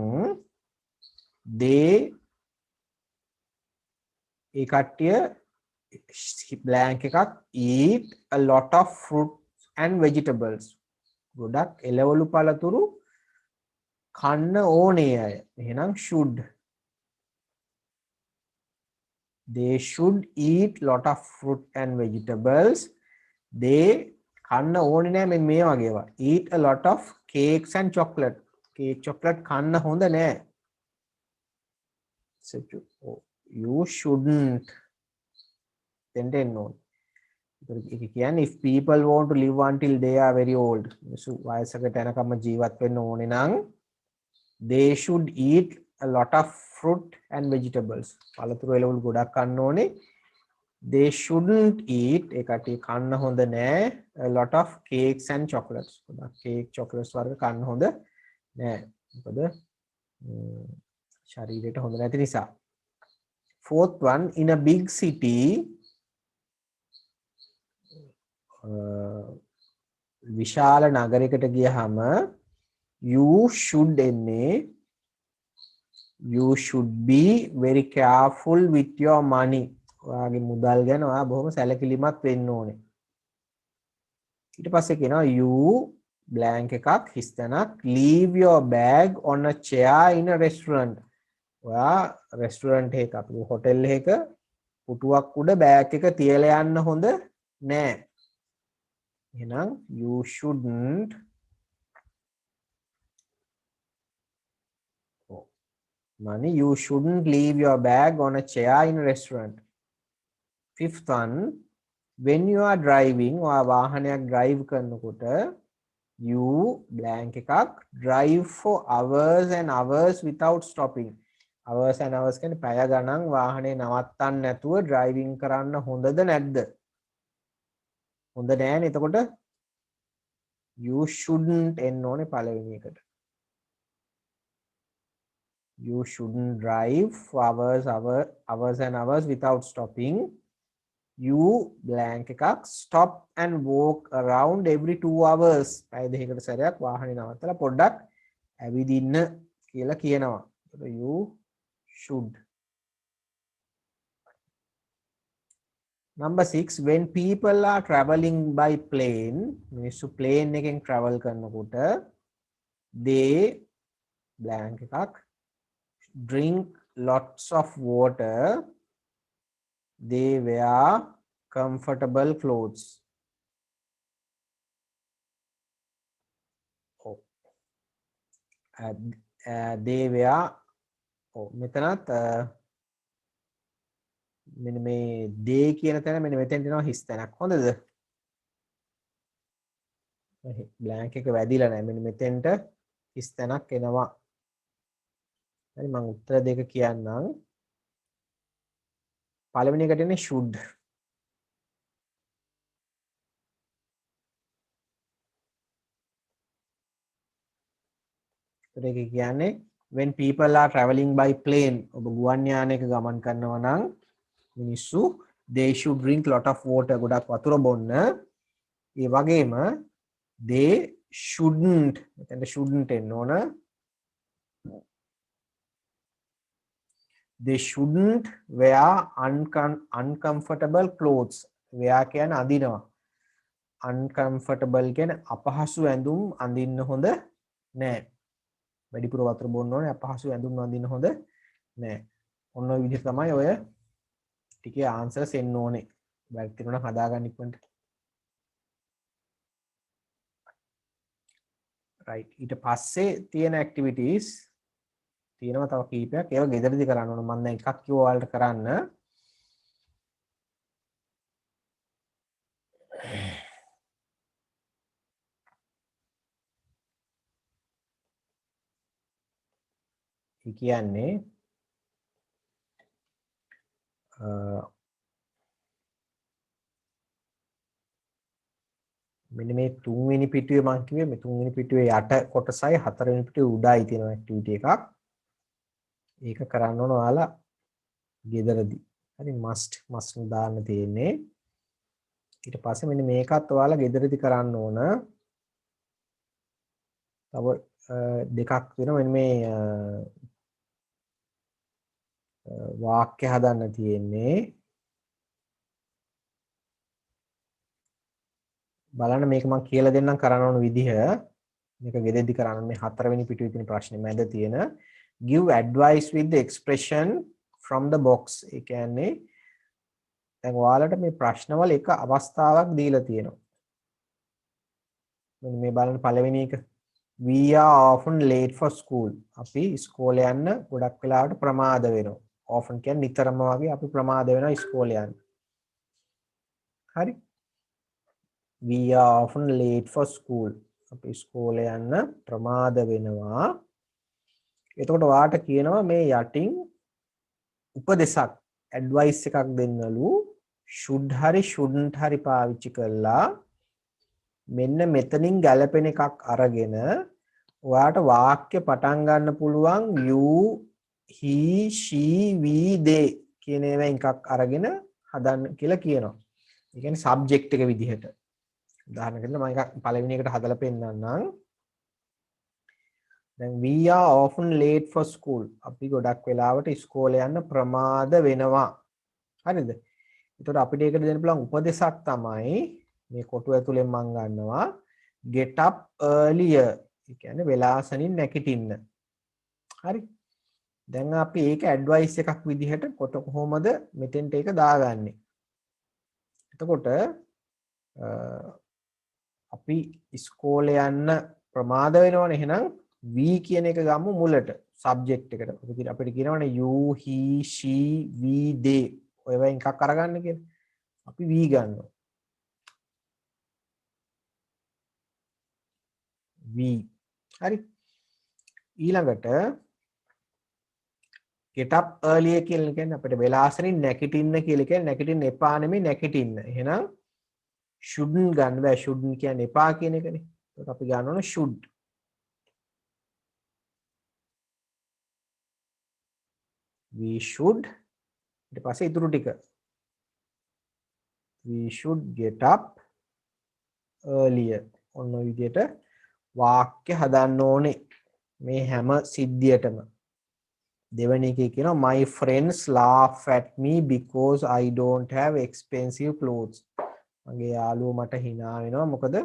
they ඒ කට්ටිය blank එකක් eat a lot of fruits and vegetables. ගොඩක් එළවලු පළතුරු කන්න ඕනේ අය. එහෙනම් should. They should eat lot of fruit and vegetables. They කන්න ඕනේ නෑ මේ වගේ ඒවා. Eat a lot of cakes and chocolate. Cake chocolate කන්න හොඳ නෑ. You shouldn't. then no. If people want to live until they are very old, they should eat a lot of fruit and vegetables. They shouldn't eat a lot of cakes and chocolates. Cake, chocolates are fourth one, in a big city, විශාල නගරයකට ගියහම you should be very careful with your money. ඔයාගේ මුදල් ගැන ඔයා බොහොම සැලකිලිමත් වෙන්න ඕනේ. ඊට පස්සේ කියනවා you blank එකක් හිස්තැනක් leave your bag on a chair in a restaurant. ඔයා restaurant එකක අපේ hotel එකක පුටුවක් උඩ bag එක තියලා යන්න හොඳ නෑ. එහෙනම් you shouldn't you shouldn't leave your bag on a chair in a restaurant. Fifth one, when you are driving or වාහනයක් drive කරනකොට you blank එකක් drive for hours and hours without stopping. hours and hours කියන්නේ පැය ගණන් වාහනේ නවත්තන්න නැතුව driving කරන්න හොඳද නැද්ද? හොඳ නෑනේ. එතකොට you shouldn't එන්න ඕනේ පළවෙනි එකට. You shouldn't drive for hours and hours without stopping. You blank එකක් stop and walk around every 2 hours. පැය දෙකකට සැරයක් වාහනේ නවත්තලා පොඩ්ඩක් ඇවිදින්න කියලා කියනවා. You should. Number 6, when people are traveling by plane, මිනිස්සු plane එකෙන් travel කරනකොට they blank එකක් drink lots of water. They wear comfortable clothes. They wear මෙතනත් මෙන්න මේ they කියන තැන මෙන්න මෙතෙන් දෙනවා හිස් තැනක්. හොඳද? බ්ලැන්ක් එක වැදිලා නැහැ. මෙන්න මෙතෙන්ට 30 තැනක් එනවා. හරි මම උත්තර දෙක කියන්නම්. පළවෙනි එකට එන්නේ should. ඒක කියන්නේ when people are traveling by plane ඔබ ගුවන් යානයක ගමන් කරනවා නම් මිනිස්සු they should drink lot of water ගොඩක් වතුර බොන්න. ඒ වගේම they shouldn't එතන shouldn't එන්න ඕන. they shouldn't wear uncomfortable clothes. wear කියන්නේ අඳිනවා. uncomfortable කියන්නේ අපහසු ඇඳුම් අඳින්න හොඳ නෑ. වැඩිපුර වතුර බොන්න ඕනේ අපහසු ඇඳුම් අඳින්න හොඳ නෑ. ඔන්න ඔය විදිහට තමයි ඔය ටිකේ ආන්සර්ස් එන්න ඕනේ. වැරදි තිබුණා හදාගන්න ඉක්මනට. right ඊට පස්සේ තියෙන ඇක්ටිවිටීස් තියෙනවා තව කීපයක්. ඒවා ගෙදරදී කරන්න ඕන. මම දැන් එකක් කිව්වා ඔයාලට කරන්න. ඒ කියන්නේ මෙන්න මේ තුන්වෙනි පිටුවේ මම කිව්වේ මේ තුන්වෙනි පිටුවේ යට කොටසයි හතරවෙනි පිටුවේ උඩයි තියෙන ඇක්ටිවිටි එකක්. ඒක කරන්න ඕන ඔයාලා ගෙදරදී. හරි මස්ට් දාන්න තියෙන්නේ. ඊට පස්සේ මෙන්න මේකත් ඔයාලා ගෙදරදී කරන්න ඕන. තව දෙකක් වෙනවා. මෙන්න මේ වාක්‍ය හදන්න තියෙන්නේ. බලන්න මේක මම කියලා දෙන්නම් කරන්න ඕන විදිහ. මේක ගෙදෙද්දි කරන්න මේ හතරවෙනි පිටුවේ තියෙන ප්‍රශ්නේ මැද තියෙන give advice with the expression from the box. ඒ කියන්නේ දැන් ඔයාලට මේ ප්‍රශ්නවල එක අවස්ථාවක් දීලා තියෙනවා. මෙන්න මේ බලන්න පළවෙනි එක we are often late for school. අපි ඉස්කෝලේ යන්න ගොඩක් වෙලාවට ප්‍රමාද වෙනවා. often කියන්නේ නිතරම වගේ අපි ප්‍රමාද වෙනවා ඉස්කෝලේ යන්න. හරි. we are often late for school. අපි ඉස්කෝලේ යන්න ප්‍රමාද වෙනවා. එතකොට ඔයාට කියනවා මේ යටින් උපදේශක් ඇඩ්වයිස් එකක් දෙන්නලු should හරි shouldn't හරි පාවිච්චි කළා මෙන්න මෙතනින් ගැලපෙන එකක් අරගෙන ඔයාට වාක්‍ය පටන් ගන්න පුළුවන් you he she we they කියන ඒවා එකක් අරගෙන හදන්න කියලා කියනවා. ඒ කියන්නේ සබ්ජෙක්ට් එක විදිහට. උදාහරණයකට මම එකක් පළවෙනි එකට හදලා පෙන්නන්නම්. දැන් we are often late for school. අපි ගොඩක් වෙලාවට ඉස්කෝලේ යන්න ප්‍රමාද වෙනවා. හරිද? එතකොට අපිට ඒකට දෙන්න පුළුවන් උපදේශක් තමයි මේ කොටුව ඇතුලෙන් මම ගන්නවා get up earlier. ඒ කියන්නේ වෙලාසනින් නැගිටින්න. හරි? දැන් අපි ඒක ඇඩ්වයිස් එකක් විදිහට කොහොමද මෙතෙන්ට ඒක දාගන්නේ? එතකොට අපි ඉස්කෝලේ යන්න ප්‍රමාද වෙනවනේ. එහෙනම් we කියන එක ගමු මුලට සබ්ජෙක්ට් එකට. අපිට කියනවනේ you he she we they ඔය වයින් එකක් අරගන්න කියලා. අපි we ගන්නවා. we. හරි. ඊළඟට get up earlier කියලා කියන්නේ අපිට වෙලාසනින් නැගිටින්න කියලා කියන්නේ නැගිටින්න එපා නෙමෙයි නැගිටින්න. එහෙනම් shouldn't ගන්න බෑ. shouldn't කියන්නේ එපා කියන එකනේ. ඒකට අපි ගන්න ඕන should. we should ඊට පස්සේ ඉතුරු ටික we should get up earlier. ඔන්න ඔය විදිහට වාක්‍ය හදන්න ඕනේ මේ හැම සිද්ධියටම. දෙවෙනි එකේ කියනවා my friends laugh at me because I don't have expensive clothes. මගේ යාළුවෝ මට hina වෙනවා මොකද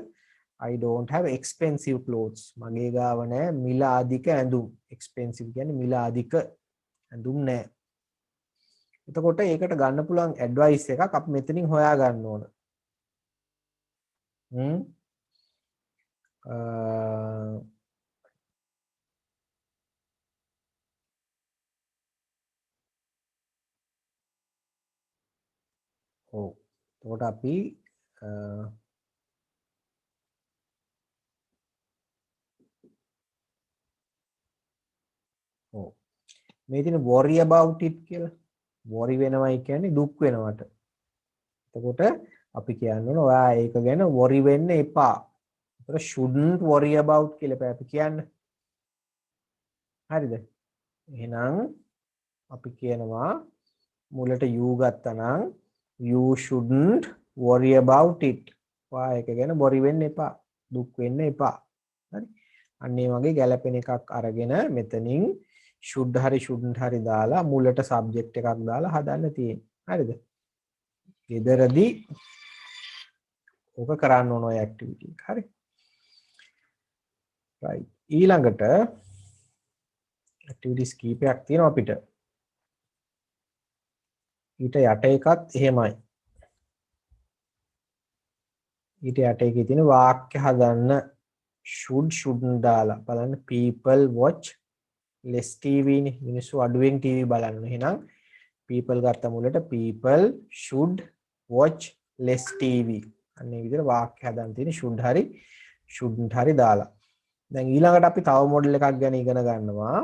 I don't have expensive clothes. මගේ ගාව නැහැ මිල අධික ඇඳුම්. expensive කියන්නේ මිල අධික ඇඳුම් නැහැ. එතකොට ඒකට ගන්න පුළුවන් ඇඩ්වයිස් එකක් අපි මෙතනින් හොයා ගන්න ඕන. ඔව්. එතකොට අපි ඔව්. මේ තියෙන worry about it කියලා. worry වෙනවයි කියන්නේ දුක් වෙනවට. එතකොට අපි කියන්න ඕන ඔයා ඒක ගැන worry වෙන්න එපා. ඒතර shouldn't worry about කියලා අපි කියන්නේ. හරිද? එහෙනම් අපි කියනවා මුලට you ගත්තා නම් you shouldn't worry about it. ඔයා ඒක ගැන worry වෙන්න එපා. දුක් වෙන්න එපා. හරි? අන්න ඒ වගේ ගැළපෙන එකක් අරගෙන මෙතනින් should හරි shouldn't හරි දාලා මුලට subject එකක් දාලා හදන්න තියෙන්නේ. හරිද? ගෙදරදී ඕක කරන්න ඕන ඔය activity එක. හරි? right. ඊළඟට activities කීපයක් තියෙනවා අපිට. ඊට යට එකත් එහෙමයි. ඊට යට එකේ තියෙන වාක්‍ය හදන්න shouldn't දාලා බලන්න people watch less TV නේ. මිනිස්සු අඩුවෙන් TV බලන්න. එහෙනම් people ගත්ත මුලට people should watch less TV. අන්න ඒ විදිහට වාක්‍ය හදන්න තියෙන should හරි shouldn't හරි දාලා. දැන් ඊළඟට අපි තව මොඩල් එකක් ගැන ඉගෙන ගන්නවා.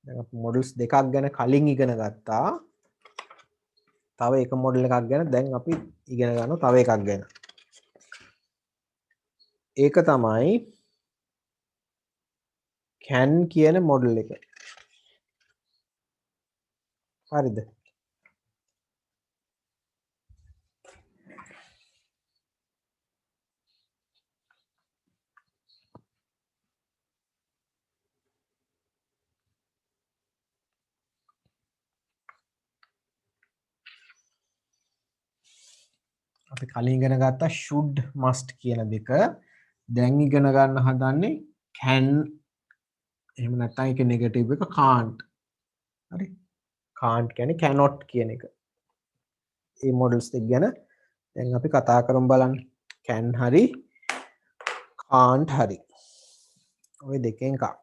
දැන් අපි මොඩල්ස් දෙකක් ගැන කලින් ඉගෙන ගත්තා. තව එක මොඩල් එකක් ගැන දැන් අපි ඉගෙන ගන්නවා තව එකක් ගැන. ඒක තමයි can කියන මොඩල් එක. හරිද? අපි කලින් ඉගෙන ගත්තා should must කියන දෙක. දැන් ඉගෙන ගන්න හදන්නේ can එහෙම නැත්නම් ඒකේ නෙගටිව් එක can't. හරි? can't කියන්නේ cannot කියන එක. මේ මොඩල්ස් දෙක ගැන දැන් අපි කතා කරමු බලන්න. can හරි can't හරි. ඔය දෙකෙන් එකක්.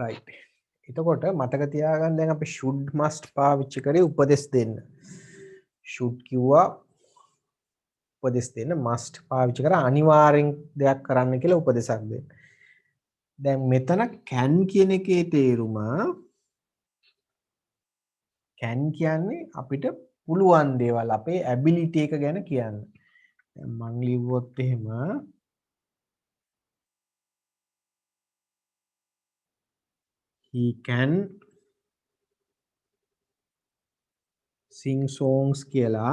right. එතකොට මතක තියාගන්න දැන් අපි should must පාවිච්චි කරේ උපදෙස් දෙන්න. should කිව්වා උපදෙස් දෙන්න, must පාවිච්චි කරා අනිවාර්යෙන් දෙයක් කරන්න කියලා උපදෙසක් දෙන්න. දැන් මෙතන can කියන එකේ තේරුම can කියන්නේ අපිට පුළුවන් දේවල් අපේ ability එක ගැන කියන්නේ. දැන් මං ලිව්වොත් එහෙම he can sing songs කියලා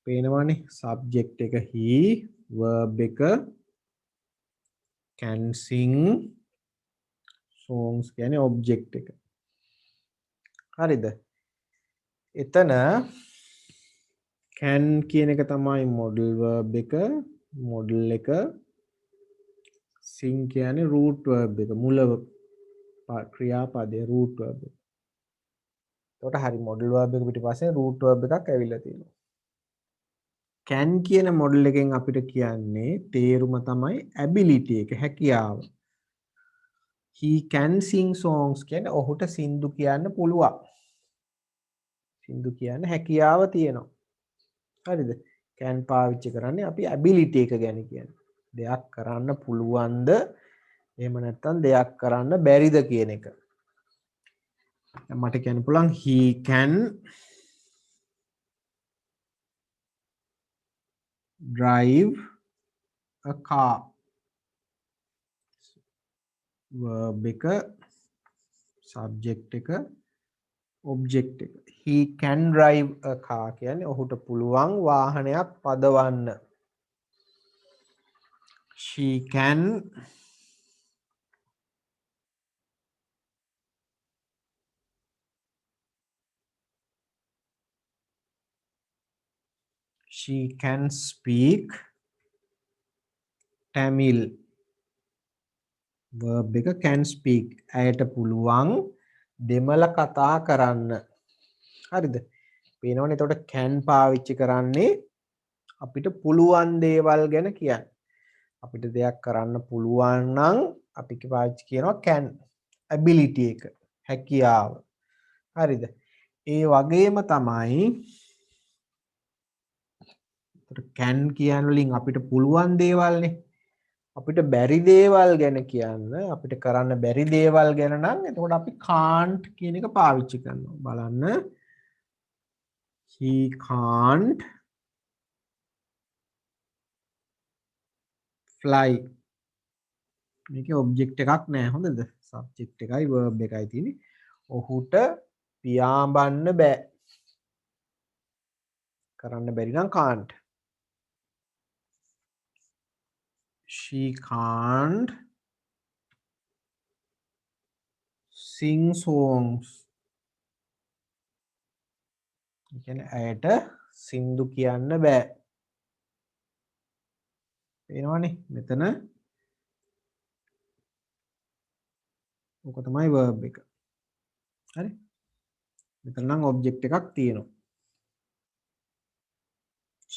පේනවනේ subject එක he verb එක can sing songs කියන්නේ object එක. හරිද? එතන can කියන එක තමයි modal verb එක, modal එක sing කියන්නේ root verb එක, මුල ක්‍රියාපදයේ root verb එක. එතකොට හරි modal verb එක පිටිපස්සේ root verb එකක් ඇවිල්ලා තියෙනවා. can කියන modal එකෙන් අපිට කියන්නේ තේරුම තමයි ability එක, හැකියාව. he can sing songs කියන්නේ ඔහුට සින්දු කියන්න පුළුවන්. සින්දු කියන්න හැකියාව තියෙනවා. හරිද? can පාවිච්චි කරන්නේ අපි ability එක ගැන කියන්නේ. දෙයක් කරන්න පුළුවන්ද එහෙම නැත්නම් දෙයක් කරන්න බැරිද කියන එක. දැන් මට කියන්න පුළුවන් he can drive a car. verb එක subject එක object එක. he can drive a car කියන්නේ ඔහුට පුළුවන් වාහනයක් පදවන්න. she can speak Tamil verb එක can speak. ඇයට පුළුවන් දෙමළ කතා කරන්න. හරිද? පේනවනේ එතකොට can පාවිච්චි කරන්නේ අපිට පුළුවන් දේවල් ගැන කියන්න. අපිට දෙයක් කරන්න පුළුවන් නම් අපි පාවිච්චි කරනවා can ability එක. හැකියාව. හරිද? ඒ වගේම තමයි can කියන වලින් අපිට පුළුවන් දේවල්නේ. අපිට බැරි දේවල් ගැන කියන්න අපිට කරන්න බැරි දේවල් ගැන නම් එතකොට අපි can't කියන එක පාවිච්චි කරනවා. බලන්න he can't fly. මේකේ ඔබ්ජෙක්ට් එකක් නැහැ හොඳද? සබ්ජෙක්ට් එකයි verb එකයි තියෙන්නේ. ඔහුට පියාඹන්න බෑ. කරන්න බැරි නම් can't. She can't sing songs. ඒ කියන්නේ ඇයට සින්දු කියන්න බෑ. පේනවනේ මෙතන ඔක තමයි verb එක. හරි? මෙතන නම් ඔබ්ජෙක්ට් එකක් තියෙනවා.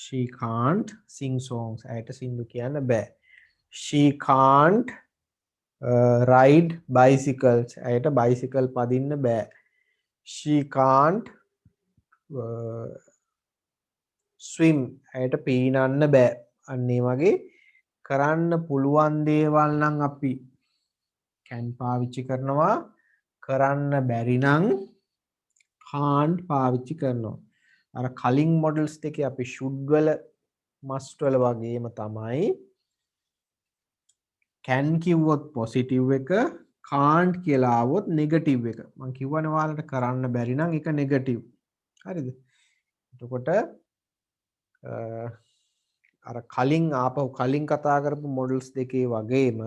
She can't sing songs. ඇයට සින්දු කියන්න බෑ. She can't ride bicycles. ඇයට බයිසිකල් පදින්න බෑ. She can't swim. ඇයට පීනන්න බෑ. අන්න ඒ වගේ කරන්න පුළුවන් දේවල් නම් අපි can පාවිච්චි කරනවා. කරන්න බැරි නම් can't පාවිච්චි කරනවා. අර කලින් මොඩල්ස් දෙකේ අපි should වල must වල වගේම තමයි can කිව්වොත් positive එක can't කියලා આવොත් negative එක. මම කිව්වනේ ඔයාලට කරන්න බැරි නම් ඒක negative. හරිද? එතකොට අර කලින් ආපහු කලින් කතා කරපු මොඩල්ස් දෙකේ වගේම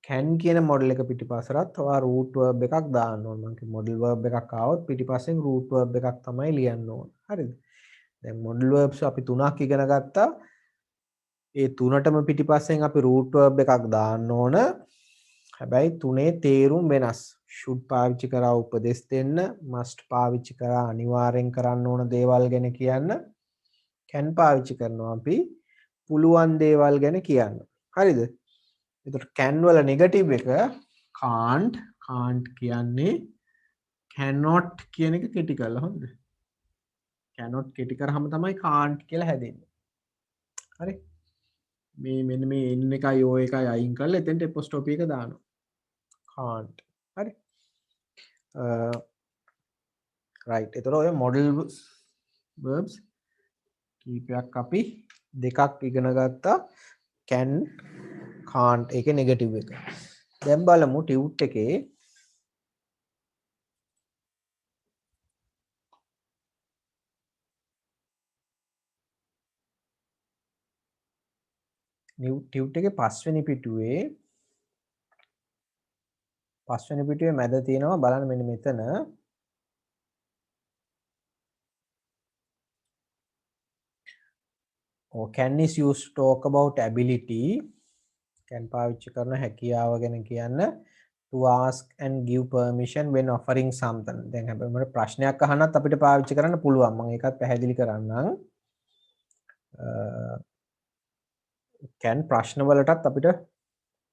can කියන මොඩල් එක පිටිපස්සට ඔයා root verb එකක් දාන්න ඕන. මම කිව්ව මොඩල් verb එකක් ආවොත් පිටිපස්සෙන් root verb එකක් තමයි ලියන්න ඕන. හරිද? දැන් මොඩල් verbs අපි තුනක් ඉගෙන ගත්තා. ඒ තුනටම පිටිපස්සෙන් අපි root verb එකක් දාන්න ඕන. හැබැයි තුනේ තේරුම් වෙනස්. should පාවිච්චි කරා උපදෙස් දෙන්න, must පාවිච්චි කරා අනිවාර්යෙන් කරන්න ඕන දේවල් ගැන කියන්න, can පාවිච්චි කරනවා අපි පුළුවන් දේවල් ගැන කියන්න. හරිද? එතකොට can වල නෙගටිව් එක can't කියන්නේ cannot කියන එක කෙටි කරලා හොඳද? cannot කෙටි කරාම තමයි can't කියලා හැදෙන්නේ. හරි? මේ මෙන්න මේ n එකයි o එකයි අයින් කරලා එතෙන්ට apostrophe එක දානවා. can't. හරි? right. එතකොට ඔය model verbs කීපයක් අපි දෙකක් ඉගෙන ගත්තා. can can't ඒකේ නෙගටිව් එක. දැන් බලමු ටියුට් එකේ ටියුට් එකේ පස්වෙනි පිටුවේ මැද තියෙනවා බලන්න මෙන්න මෙතන can is used to talk about ability. can පාවිච්චි කරන හැකියාව ගැන කියන්න to ask and give permission when offering something. දැන් හැබැයි මට ප්‍රශ්නයක් අහන්නත් අපිට පාවිච්චි කරන්න පුළුවන්. මම ඒකත් පැහැදිලි කරන්නම්. can ප්‍රශ්න වලටත් අපිට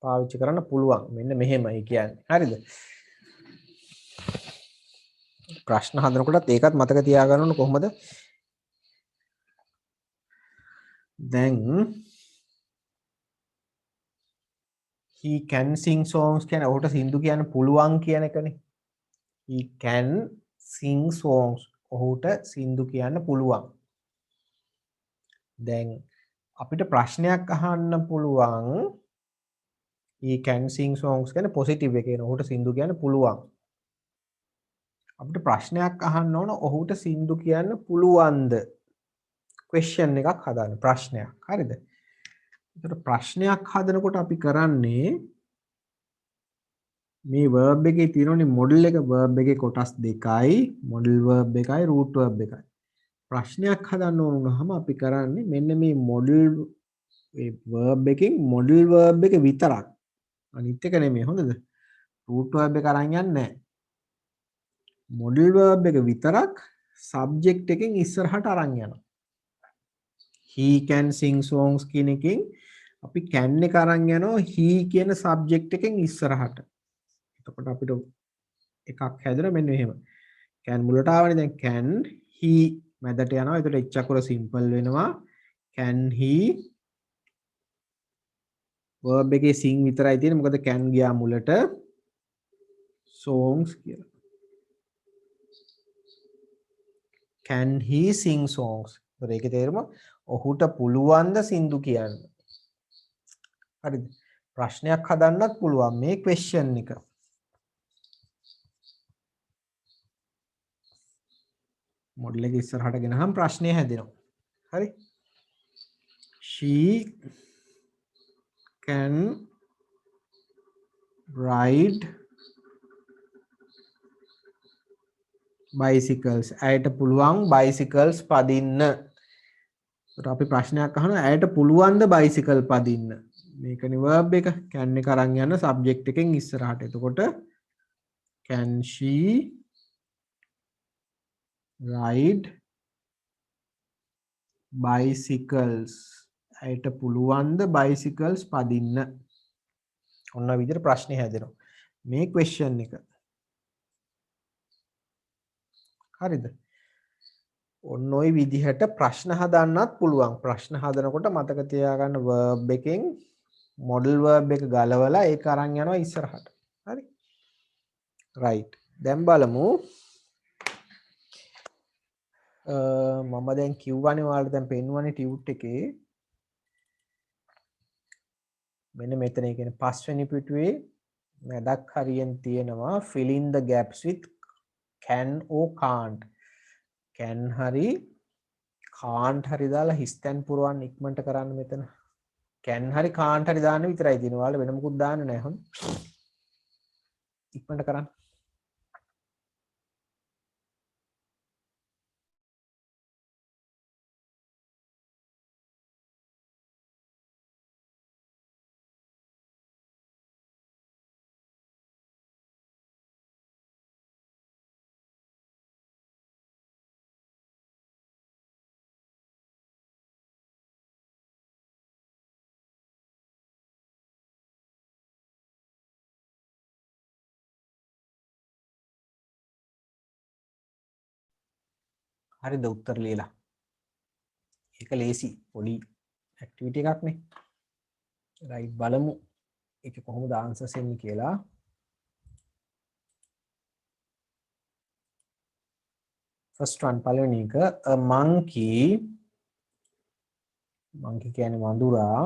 පාවිච්චි කරන්න පුළුවන්. මෙන්න මෙහෙමයි කියන්නේ. හරිද? ප්‍රශ්න හදනකොටත් ඒකත් මතක තියාගන්න ඕන කොහොමද? දැන් he can sing songs කියන ඔහුට සින්දු කියන්න පුළුවන් කියන එකනේ. he can sing songs ඔහුට සින්දු කියන්න පුළුවන්. දැන් අපිට ප්‍රශ්නයක් අහන්න පුළුවන් he can sing songs කියන පොසිටිව් එකේ ඔහුට සින්දු කියන්න පුළුවන්. අපිට ප්‍රශ්නයක් අහන්න ඕන ඔහුට සින්දු කියන්න පුළුවන්ද? question එකක් හදාන්න ප්‍රශ්නයක්. හරිද? ඒතර ප්‍රශ්නයක් හදනකොට අපි කරන්නේ මේ verb එකේ තියෙනනේ model එක verb එකේ කොටස් දෙකයි model verb එකයි root verb එකයි. ප්‍රශ්නයක් හදන්න ඕන වුණාම අපි කරන්නේ මෙන්න මේ model ඒ verb එකෙන් modal verb එක විතරක්. අනිත් එක නෙමෙයි හොඳද? root verb එක අරන් යන්නේ නැහැ. modal verb එක විතරක් subject එකෙන් ඉස්සරහට අරන් යනවා. he can sing songs කියන එකෙන් අපි can එක අරන් යනවා he කියන subject එකෙන් ඉස්සරහට. එතකොට අපිට එකක් හැදෙනවා මෙන්න මෙහෙම. can මුලට ආවනේ දැන් can he මැදට යනවා. එතකොට එච් අකුර simple වෙනවා. can he verb එකේ sing විතරයි තියෙන්නේ. මොකද can ගියා මුලට songs කියලා. can he sing songs? ඒතර ඒකේ තේරුම ඔහුට පුළුවන් ද සින්දු කියන්න. හරිද? ප්‍රශ්නයක් හදන්නත් පුළුවන් මේ question එක. මොඩල් එක ඉස්සරහට ගෙනහම ප්‍රශ්නය හැදෙනවා. හරි? she can ride bicycles. ඇයට පුළුවන් bicycles පදින්න. ඒතර අපි ප්‍රශ්නයක් අහනවා ඇයට පුළුවන් ද bicycle පදින්න? මේකනේ verb එක. can එක අරන් යන subject එකෙන් ඉස්සරහට. එතකොට can she ride bicycles? ඇයට පුළුවන් ද bicycles පදින්න? ඔන්න විදිහට ප්‍රශ්නේ හැදෙනවා. මේ question එක. හරිද? ඔන්න ඔය විදිහට ප්‍රශ්න හදන්නත් පුළුවන්. ප්‍රශ්න හදනකොට මතක තියාගන්න verb එකෙන් modal verb එක ගලවලා ඒක අරන් යනවා ඉස්සරහට. හරි? right. දැන් බලමු. මම දැන් කිව්වනේ ඔයාලට දැන් පෙන්වන්නේ ටියුට් එකේ. මෙන්න මෙතන ඒ කියන්නේ පස්වෙනි පිටුවේ මැදක් හරියෙන් තියෙනවා fill in the gaps with can or can't. can hari can't hari දාලා හිස්තැන් පුරවන්න ඉක්මනට කරන්න මෙතන. can hari can't hari දාන්න විතරයි තියෙන්නේ. ඔයාලා වෙන මොකුත් දාන්න නැහැ. හොඳ. ඉක්මනට කරන්න. හරිද උත්තර ලියලා. ඒක ලේසි පොඩි ඇක්ටිවිටි එකක් නේ. රයිට් බලමු ඒක කොහොමද ආන්සර්ස් එන්නේ කියලා. first one පළවෙනි එක a monkey කියන්නේ වඳුරා.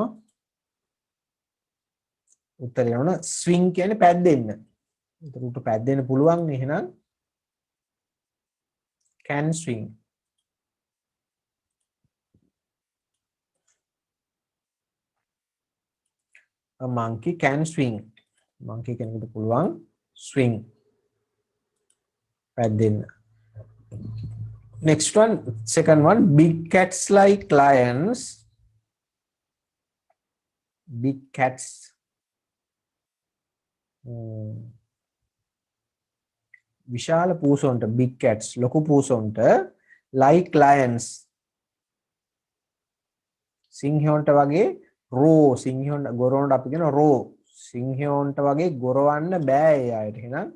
උත්තරය යන swing කියන්නේ පැද්දෙන්න. ඒකට උට පැද්දෙන්න පුළුවන් නේ එහෙනම් can swing. A monkey can swing. monkey කෙනෙකුට පුළුවන් swing පැද්දෙන්න. next one second one big cats like lions. big cats විශාල පූසොන්ට big cats ලොකු පූසොන්ට like lions සිංහයන්ට වගේ රෝ සිංහයන්ට ගොරවන්නට අපි කියන රෝ සිංහයන්ට වගේ ගොරවන්න බෑ ඒ අයට. එහෙනම්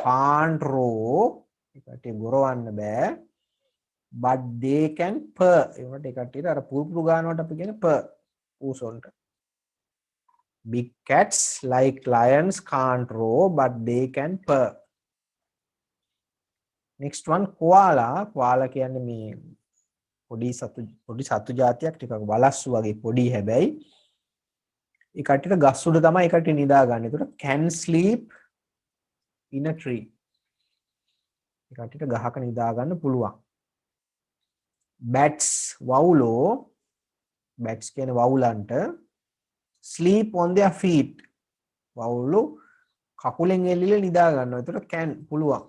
can't row ඒකට ගොරවන්න බෑ but they can purr. ඒකට ඒ කට්ටියට අර පුරුපුරු ගන්නවට අපි කියන purr පූසොන්ට. big cats like lions can't row but they can purr. next one koala. koala කියන්නේ මේ පොඩි සතු జాතියක් ටිකක් වලස්සු වගේ පොඩි හැබැයි ඒ කට්ටියට ගස් උඩ තමයි ඒ කට්ටිය නිදා ගන්න. ඒකට can sleep in a tree. ඒ කට්ටියට ගහක නිදා ගන්න පුළුවන්. bats වවුලෝ bats කියන්නේ වවුලන්ට sleep on their feet. වවුලෝ කකුලෙන් එල්ලිලා නිදා ගන්නවා. ඒකට can පුළුවන්.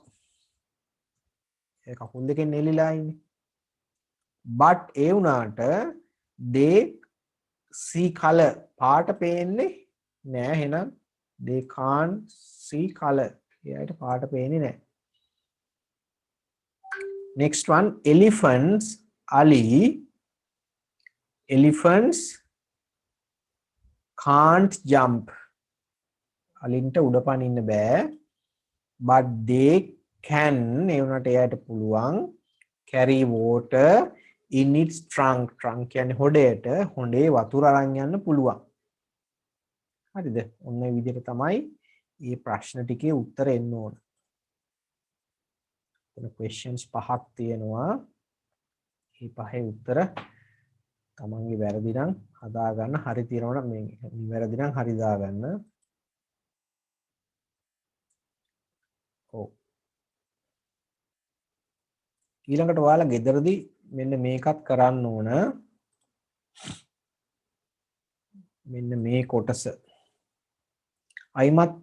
ඒ කකුල් දෙකෙන් එල්ලිලා ඉන්නේ. but ඒ වුණාට they see color පාට පේන්නේ නෑ එහෙනම් they can't see color එයාට පාට පේන්නේ නෑ next one elephants Ali elephants can't jump අලින්ට උඩ පනින්න බෑ but they can ඒ වුණාට එයාට පුළුවන් carry water in its trunk කියන්නේ හොඩේට හොඬේ වතුර අරන් යන්න පුළුවන් හරිද ඔන්න ඒ විදිහට තමයි මේ ප්‍රශ්න ටිකේ උත්තර එන්න ඕන එතන questions පහක් තියෙනවා මේ පහේ උත්තර තමන්ගේ වැරදි නම් හදා ගන්න හරි තියෙනවා නම් මේ නිවැරදි නම් හරි දා ගන්න ඔව් ඊළඟට ඔයාලා ගෙදරදී මෙන්න මේකත් කරන්න ඕන මෙන්න මේ කොටස අයිමත්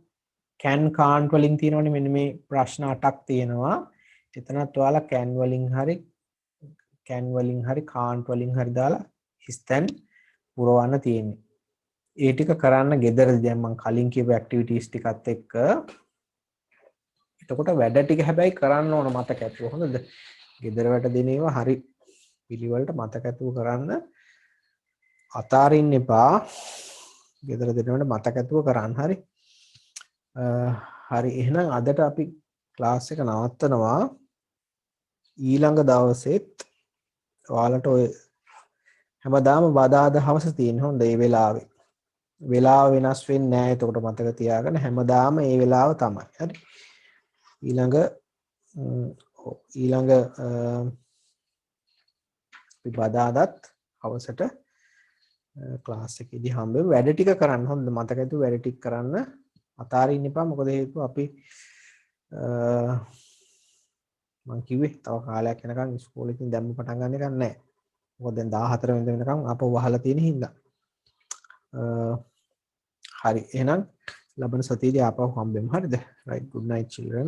can can't වලින් තියෙනවනේ මෙන්න මේ ප්‍රශ්න 8ක් තියෙනවා එතනත් ඔයාලා can වලින් හරි can't වලින් හරි දාලා හිස්තැන් පුරවන්න තියෙන්නේ ඒ ටික කරන්න ගෙදරදී දැන් මම කලින් කියපු ඇක්ටිවිටීස් ටිකත් එක්ක එතකොට වැඩ ටික හැබැයි කරන්න ඕන මතක ඇතුව හොඳද ගෙදර වැඩ දෙන ඒවා හරි පිළිවෙලට මතක ඇතුව කරන්න අතාරින්න එපා ගෙදර දෙනවට මතක ඇතුව කරන්න හරි හරි එහෙනම් අදට අපි ක්ලාස් එක නවත්තනවා ඊළඟ දවසෙත් ඔයාලට ඔය හැමදාම බදාද හවස තියෙන හොඳ ඒ වෙලාව වෙනස් වෙන්නේ නැහැ එතකොට මතක තියාගන්න හැමදාම ඒ වෙලාව තමයි හරි ඊළඟ අපි බදාදත් හවසට ක්ලාස් එකේදී හම්බෙමු වැඩ ටික කරන්න හොඳ මතක ඇතුව වැඩ ටික කරන්න අතාරින්න එපා මොකද හේතුව අපි මම කිව්වේ තව කාලයක් යනකම් ඉස්කෝලේ ඉතින් දැම්ම පටන් ගන්න එකක් නැහැ මොකද දැන් 14 වෙනිදා වෙනකම් අපව වහලා තියෙන හින්දා හරි එහෙනම් ලබන සතියේදී ආපහු හම්බෙමු හරිද right good night children